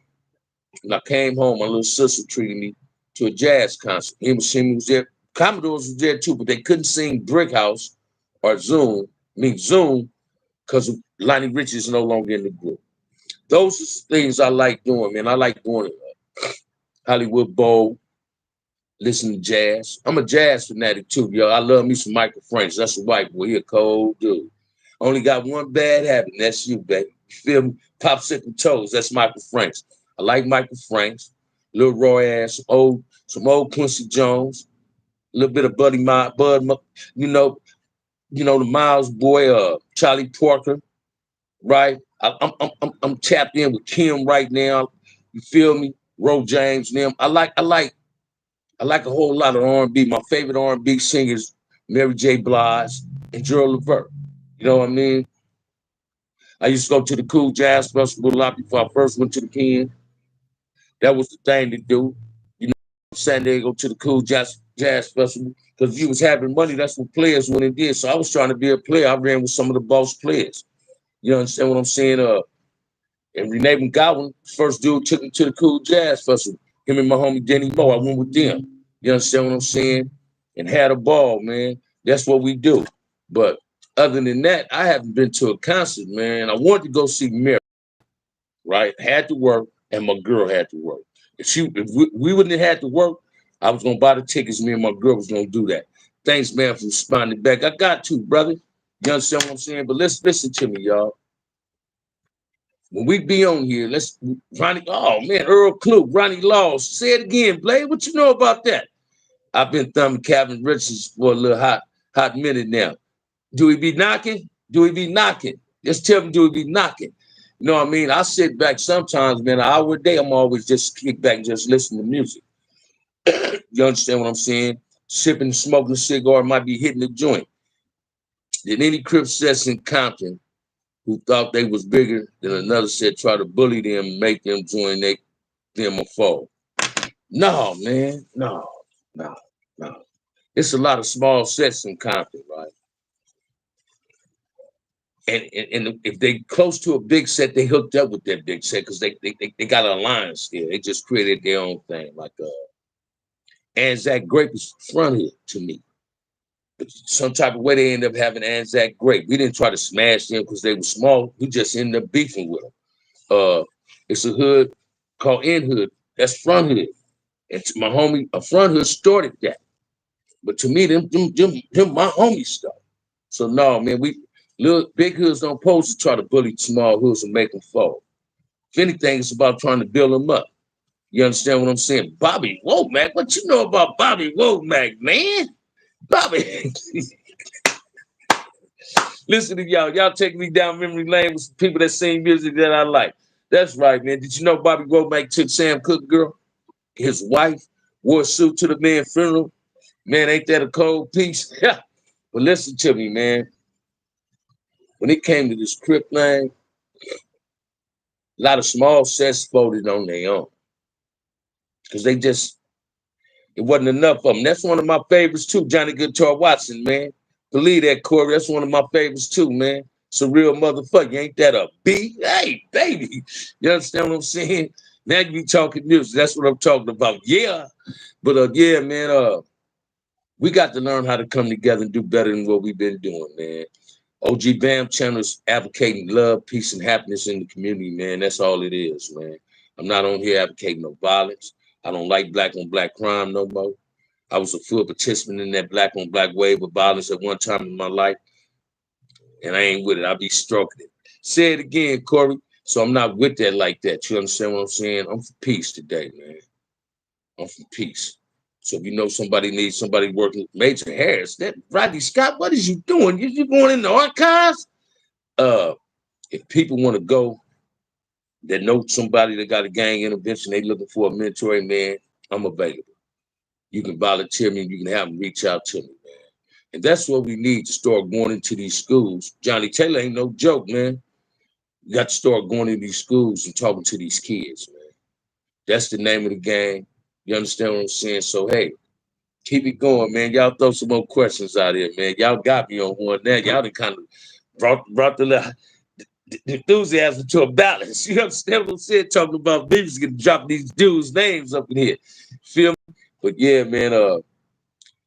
and I came home. My little sister treated me to a jazz concert. Him was there. Commodores was there too, but they couldn't sing Brick House or Zoom. Zoom, because Lonnie Richie is no longer in the group. Those are things I like doing, man. I like going to Hollywood Bowl, listen to jazz. I'm a jazz fanatic too, yo. I love me some Michael Franks. That's a white boy. He a cold dude. Only got one bad habit, and that's you, baby. You feel me? Popsicle toes. That's Michael Franks. I like Michael Franks, Lil Roy ass, some old Quincy Jones. little bit of you know, the Miles boy, Charlie Parker, right? I'm tapped in with Kim right now. You feel me? Ro James, them. I like a whole lot of R&B. My favorite R&B singers, Mary J. Blige and Gerald Levert. You know what I mean? I used to go to the Cool Jazz Festival a lot before I first went to the Ken. That was the thing to do. You know, San Diego to the Cool Jazz Festival. Because if you was having money, that's what players went and did. So I was trying to be a player. I ran with some of the boss players. You understand what I'm saying? And Renee McGowan, first dude, took me to the Cool Jazz Festival. Him and my homie Denny Moe, I went with them. You understand what I'm saying? And had a ball, man. That's what we do. But other than that, I haven't been to a concert, man. I wanted to go see Mary, right? Had to work, and my girl had to work. If we wouldn't have had to work, I was gonna buy the tickets. Me and my girl was gonna do that. Thanks, man, for responding back. I got to, brother. You understand what I'm saying? But let's listen to me, y'all. When we be on here, Ronnie, oh man, Earl Klug, Ronnie Laws. Say it again, Blade. What you know about that? I've been thumbing Calvin Richards for a little hot minute now. Do he be knocking? Do he be knocking? Just tell me, do he be knocking? You know what I mean? I sit back sometimes, man, an hour a day, I'm always just kick back and just listen to music. You understand what I'm saying? Sipping, smoking a cigar, might be hitting the joint. Did any Crip sets in Compton who thought they was bigger than another set try to bully them and make them join them a foe? No, man. No. It's a lot of small sets in Compton, right? And if they close to a big set, they hooked up with that big set because they got an alliance there. They just created their own thing. Like Anzac Grape is fronted to me. But some type of way they end up having Anzac Grape. We didn't try to smash them because they were small. We just ended up beefing with them. It's a hood called In Hood. That's Front Hood. And to my homie, a Front Hood started that. But to me, them my homie stuff. So no, man, little big hoods don't pose to try to bully small hoods and make them fall. If anything, it's about trying to build them up. You understand what I'm saying? Bobby Womack, what you know about Bobby Womack, man? Bobby. Listen to y'all. Y'all take me down memory lane with some people that sing music that I like. That's right, man. Did you know Bobby Womack took Sam Cooke girl, his wife, wore a suit to the man's funeral? Man, ain't that a cold piece? But listen to me, man. When it came to this Crip thing, a lot of small sets folded on their own. Because it wasn't enough of them. That's one of my favorites too, Johnny Guitar Watson, man. Believe that, Corey. That's one of my favorites too, man. It's a real motherfucker. Ain't that a beat? Hey, baby. You understand what I'm saying? Now you be talking music. That's what I'm talking about. Yeah. But yeah, man, we got to learn how to come together and do better than what we've been doing, man. OG Bam channel is advocating love, peace, and happiness in the community, man. That's all it is, man. I'm not on here advocating no violence. I don't like black on black crime no more. I was a full participant in that black on black wave of violence at one time in my life, and I ain't with it. I'll be stroking it. Say it again, Corey. So I'm not with that like that. You understand what I'm saying? I'm for peace today, man. I'm for peace. So if you know somebody needs somebody working, Major Harris, that Rodney Scott, what is you doing? You going in the archives? If people want to go that know somebody that got a gang intervention, they looking for a mentoring, man, I'm available. You can volunteer me, you can have them reach out to me, man. And that's what we need to start going into these schools. Johnny Taylor ain't no joke, man. You got to start going into these schools and talking to these kids, man. That's the name of the game. You understand what I'm saying? So, hey, keep it going, man. Y'all throw some more questions out here, man. Y'all got me on one now. Y'all done kind of brought the enthusiasm to a balance. You understand what I'm saying? Talking about music and dropping these dudes' names up in here. Feel me? But yeah, man,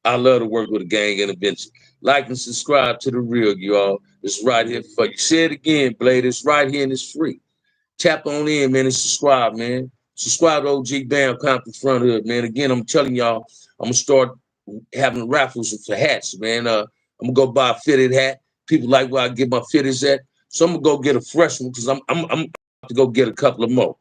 I love to work with a gang intervention. Like and subscribe to The Real, y'all. It's right here for you. Say it again, Blade. It's right here and it's free. Tap on in, man, and subscribe, man. Subscribe to OG Bam Compton Front Hood, man. Again, I'm telling y'all, I'm going to start having raffles for hats, man. I'm going to go buy a fitted hat. People like where I get my fitteds at. So I'm going to go get a fresh one because I'm to go get a couple of more.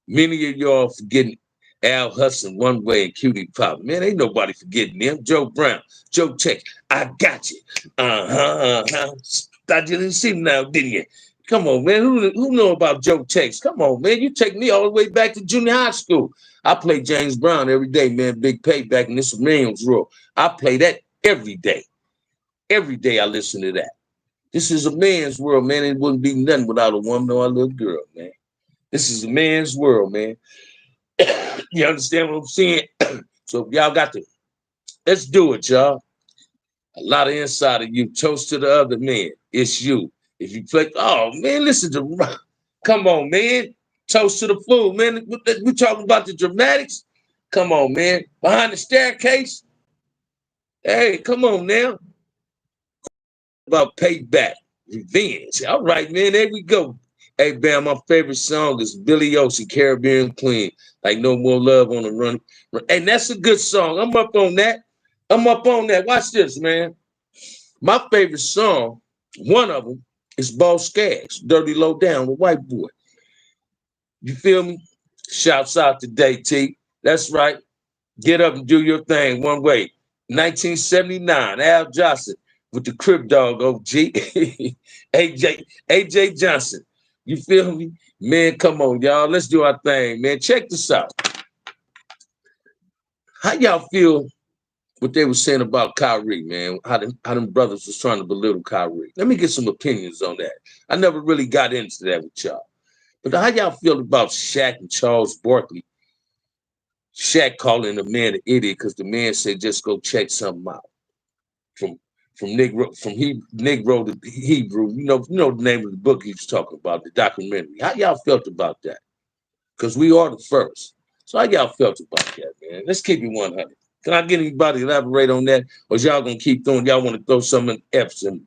Many of y'all forgetting Al Hudson, One Way, and Cutie Pop. Man, ain't nobody forgetting them. Joe Brown, Joe Tex, I got you. Thought you didn't see him now, didn't you? Come on, man. Who know about Joe Tex? Come on, man. You take me all the way back to junior high school. I play James Brown every day, man. Big Pay back in this Williams rule. I play that every day. Every day I listen to that. This is a man's world, man. It wouldn't be nothing without a woman or a little girl, man. This is a man's world, man. You understand what I'm saying? So y'all got to, let's do it, y'all. A lot of inside of you. Toast to the other man. It's you. If you play, oh man, listen to, come on, man. Toast to the fool, man. We talking about the dramatics. Come on, man. Behind the staircase. Hey, come on now. About payback, revenge. All right, man. There we go. Hey, Bam, my favorite song is Billy Ocean, Caribbean Queen. Like No More Love on the Run. And that's a good song. I'm up on that. I'm up on that. Watch this, man. My favorite song, one of them, is Boss Skaggs, Dirty Low Down, the white boy. You feel me? Shouts out to Day T. That's right. Get up and do your thing one way. 1979, Al Johnson with the Crip Dog OG. AJ Johnson. You feel me? Man, come on, y'all. Let's do our thing, man. Check this out. How y'all feel what they were saying about Kyrie, man? How them brothers was trying to belittle Kyrie. Let me get some opinions on that. I never really got into that with y'all. But how y'all feel about Shaq and Charles Barkley? Shaq calling the man an idiot because the man said just go check something out. From Negro to Hebrew. You know the name of the book he was talking about, the documentary. How y'all felt about that? Because we are the first. So how y'all felt about that, man? Let's keep it 100. Can I get anybody to elaborate on that? Or is y'all gonna keep throwing? Y'all want to throw some in F's and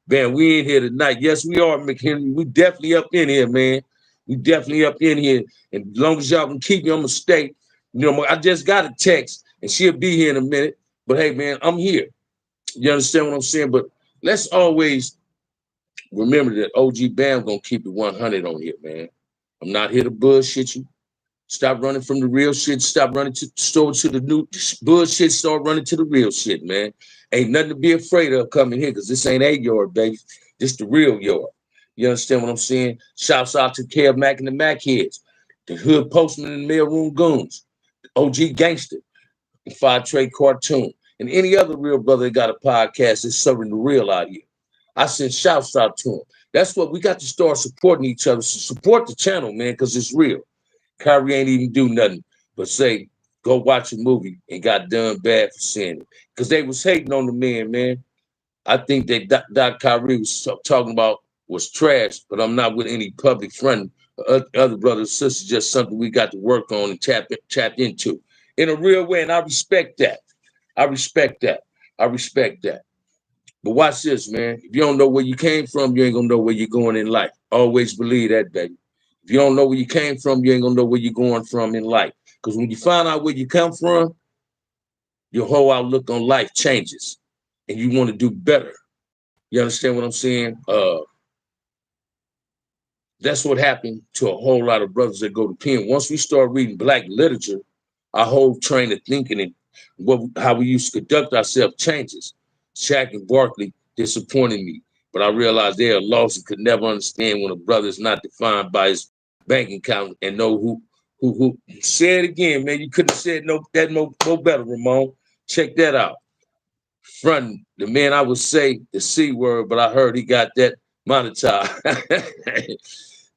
man, we in here tonight. Yes, we are, McHenry. We definitely up in here, man. We definitely up in here. And as long as y'all can keep me, I'm gonna stay. You know, I just got a text and she'll be here in a minute. But hey, man, I'm here. You understand what I'm saying? But let's always remember that OG Bam gonna keep it 100 on here, man. I'm not here to bullshit you. Stop running from the real shit. Stop running to the new bullshit. Start running to the real shit, man. Ain't nothing to be afraid of coming here because this ain't a yard, baby. This the real yard. You understand what I'm saying? Shouts out to Kev Mack and the Mac Heads, the Hood Postman and the Mailroom Goons, the OG Gangster, the Five Trade Cartoon, and any other real brother that got a podcast that's serving the real out here. I send shouts out to them. That's what we got to start supporting each other. So support the channel, man, because it's real. Kyrie ain't even do nothing but say, go watch a movie and got done bad for saying it. Because they was hating on the man. I think that Doc Kyrie was talking about was trash, but I'm not with any public friend or other brothers and sisters, just something we got to work on and tap into in a real way. And I respect that. I respect that. But watch this, man. If you don't know where you came from, you ain't gonna know where you're going in life. Always believe that, baby. If you don't know where you came from, you ain't gonna know where you're going from in life. Because when you find out where you come from, your whole outlook on life changes and you want to do better. You understand what I'm saying? That's what happened to a whole lot of brothers that go to Penn. Once we start reading Black literature, our whole train of thinking and how we used to conduct ourselves changes. Shaq and Barkley disappointed me, but I realized they are lost and could never understand when a brother is not defined by his bank account and know who. Say it again, man. You couldn't have said no better, Ramon. Check that out. Front the man, I would say the C word, but I heard he got that monetized.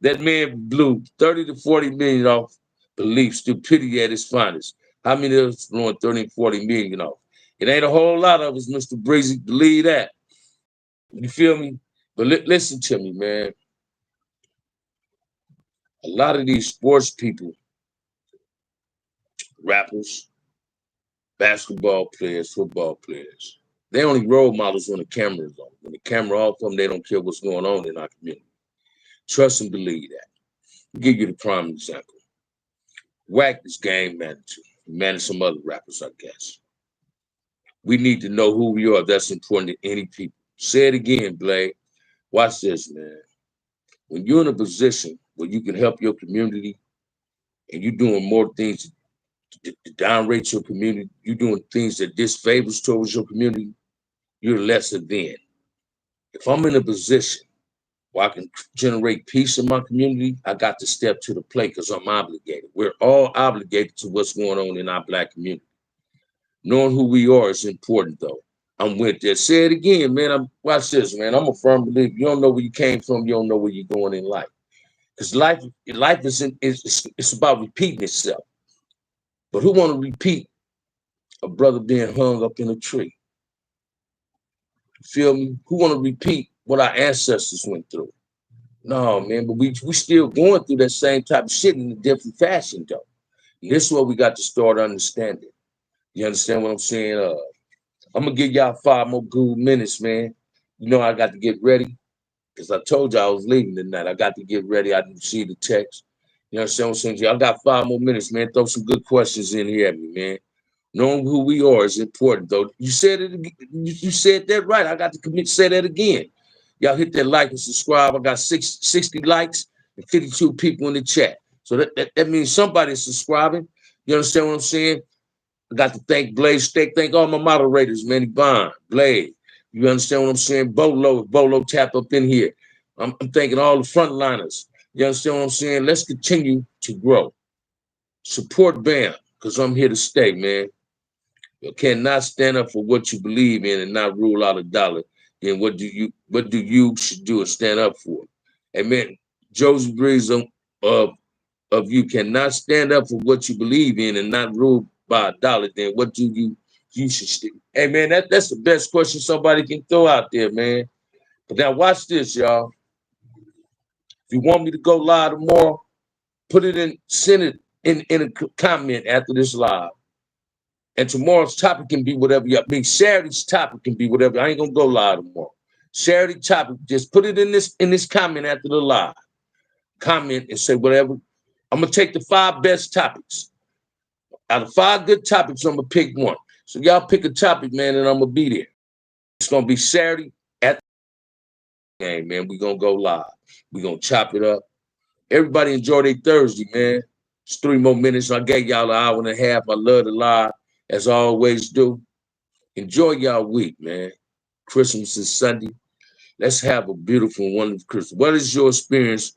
That man blew 30 to 40 million off belief, stupidity at its finest. How many of us blowing 30 to 40 million off? It ain't a whole lot of us, Mr. Breezy. Believe that. You feel me? But listen to me, man. A lot of these sports people, rappers, basketball players, football players, they only role models when the camera's on. When the camera off them, they don't care what's going on in our community. Trust and believe that. I'll give you the prime example. Wack is game manager. He managed some other rappers, I guess. We need to know who we are. That's important to any people. Say it again, Blake. Watch this, man. When you're in a position where you can help your community and you're doing more things to downrate your community, you're doing things that disfavors towards your community, you're lesser than. If I'm in a position where I can generate peace in my community, I got to step to the plate because I'm obligated. We're all obligated to what's going on in our Black community. Knowing who we are is important, though. I'm with that. Say it again, man. Watch this, man. I'm a firm believer. You don't know where you came from. You don't know where you're going in life. Because life it's about repeating itself. But who want to repeat a brother being hung up in a tree? You feel me? Who want to repeat what our ancestors went through? No, man. But we still going through that same type of shit in a different fashion, though. And this is what we got to start understanding. You understand what I'm saying? I'm gonna give y'all 5 more good minutes, man. You know I got to get ready because I told you I was leaving tonight. I got to get ready. I didn't see the text. You understand what I'm saying? I got 5 more minutes, man. Throw some good questions in here at me, man. Knowing who we are is important, though. You said it. You said that right. I got to say that again. Y'all hit that like and subscribe. I got 60 likes and 52 people in the chat. So that means somebody's subscribing. You understand what I'm saying? I got to thank Blaze. Thank all my moderators, man. Yvonne, Blade. You understand what I'm saying? Bolo tap up in here. I'm thanking all the frontliners. You understand what I'm saying? Let's continue to grow. Support BAM, because I'm here to stay, man. You cannot stand up for what you believe in and not rule out a dollar. Then what do you should do and stand up for? Amen. Joseph Breeze of you cannot stand up for what you believe in and not rule by a dollar, then what do you should stick? Hey man, that's the best question somebody can throw out there, man. But now watch this, y'all. If you want me to go live tomorrow, put it in, send it in a comment after this live. And tomorrow's topic can be whatever you Saturday's topic can be whatever. I ain't gonna go live tomorrow. Saturday topic, just put it in this comment after the live. Comment and say whatever. I'm gonna take the 5 best topics. Out of 5 good topics, I'm gonna pick one. So y'all pick a topic, man, and I'm gonna be there. It's gonna be Saturday at the game, man. We're gonna go live. We're gonna chop it up. Everybody enjoy their Thursday, man. It's 3 more minutes. I gave y'all an hour and a half. I love to live, as I always do. Enjoy y'all week, man. Christmas is Sunday. Let's have a beautiful, wonderful Christmas. What is your experience?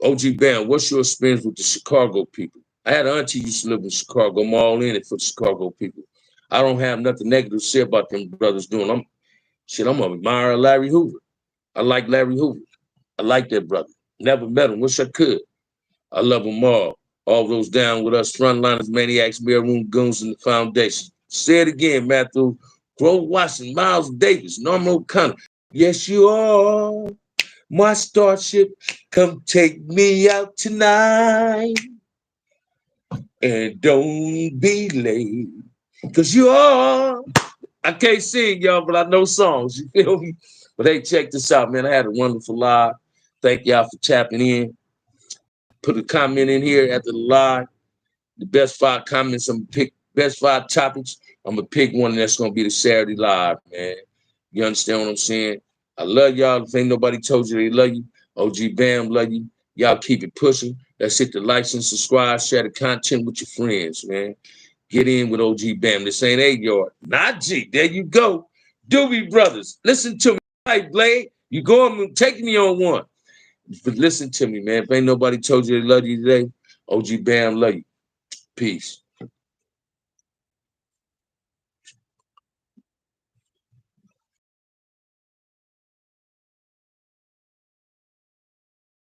OG Bam, what's your experience with the Chicago people? I had an auntie used to live in Chicago. I'm all in it for the Chicago people. I don't have nothing negative to say about them brothers doing. I'm an admirer of Larry Hoover. I like Larry Hoover. I like that brother. Never met him. Wish I could. I love them all. All those down with us, frontliners, maniacs, mailroom goons, and the foundation. Say it again, Matthew. Grover Washington, Miles Davis, Norman O'Connor. Yes, you are. My starship, come take me out tonight. And don't be late. Because you are. I can't sing, y'all, but I know songs. You feel me? But hey, check this out, man. I had a wonderful live. Thank y'all for tapping in. Put a comment in here after the live. The best 5 comments, I'm gonna pick best 5 topics. I'm gonna pick one that's gonna be the Saturday live, man. You understand what I'm saying? I love y'all. If ain't nobody told you they love you, OG Bam love you. Y'all keep it pushing. Let's hit the likes and subscribe, share the content with your friends, man. Get in with OG Bam. This ain't A-Yard, not G. There you go. Doobie Brothers, listen to me. Hey, Blade, you going take me on one. But listen to me, man. If ain't nobody told you they love you today, OG Bam love you. Peace.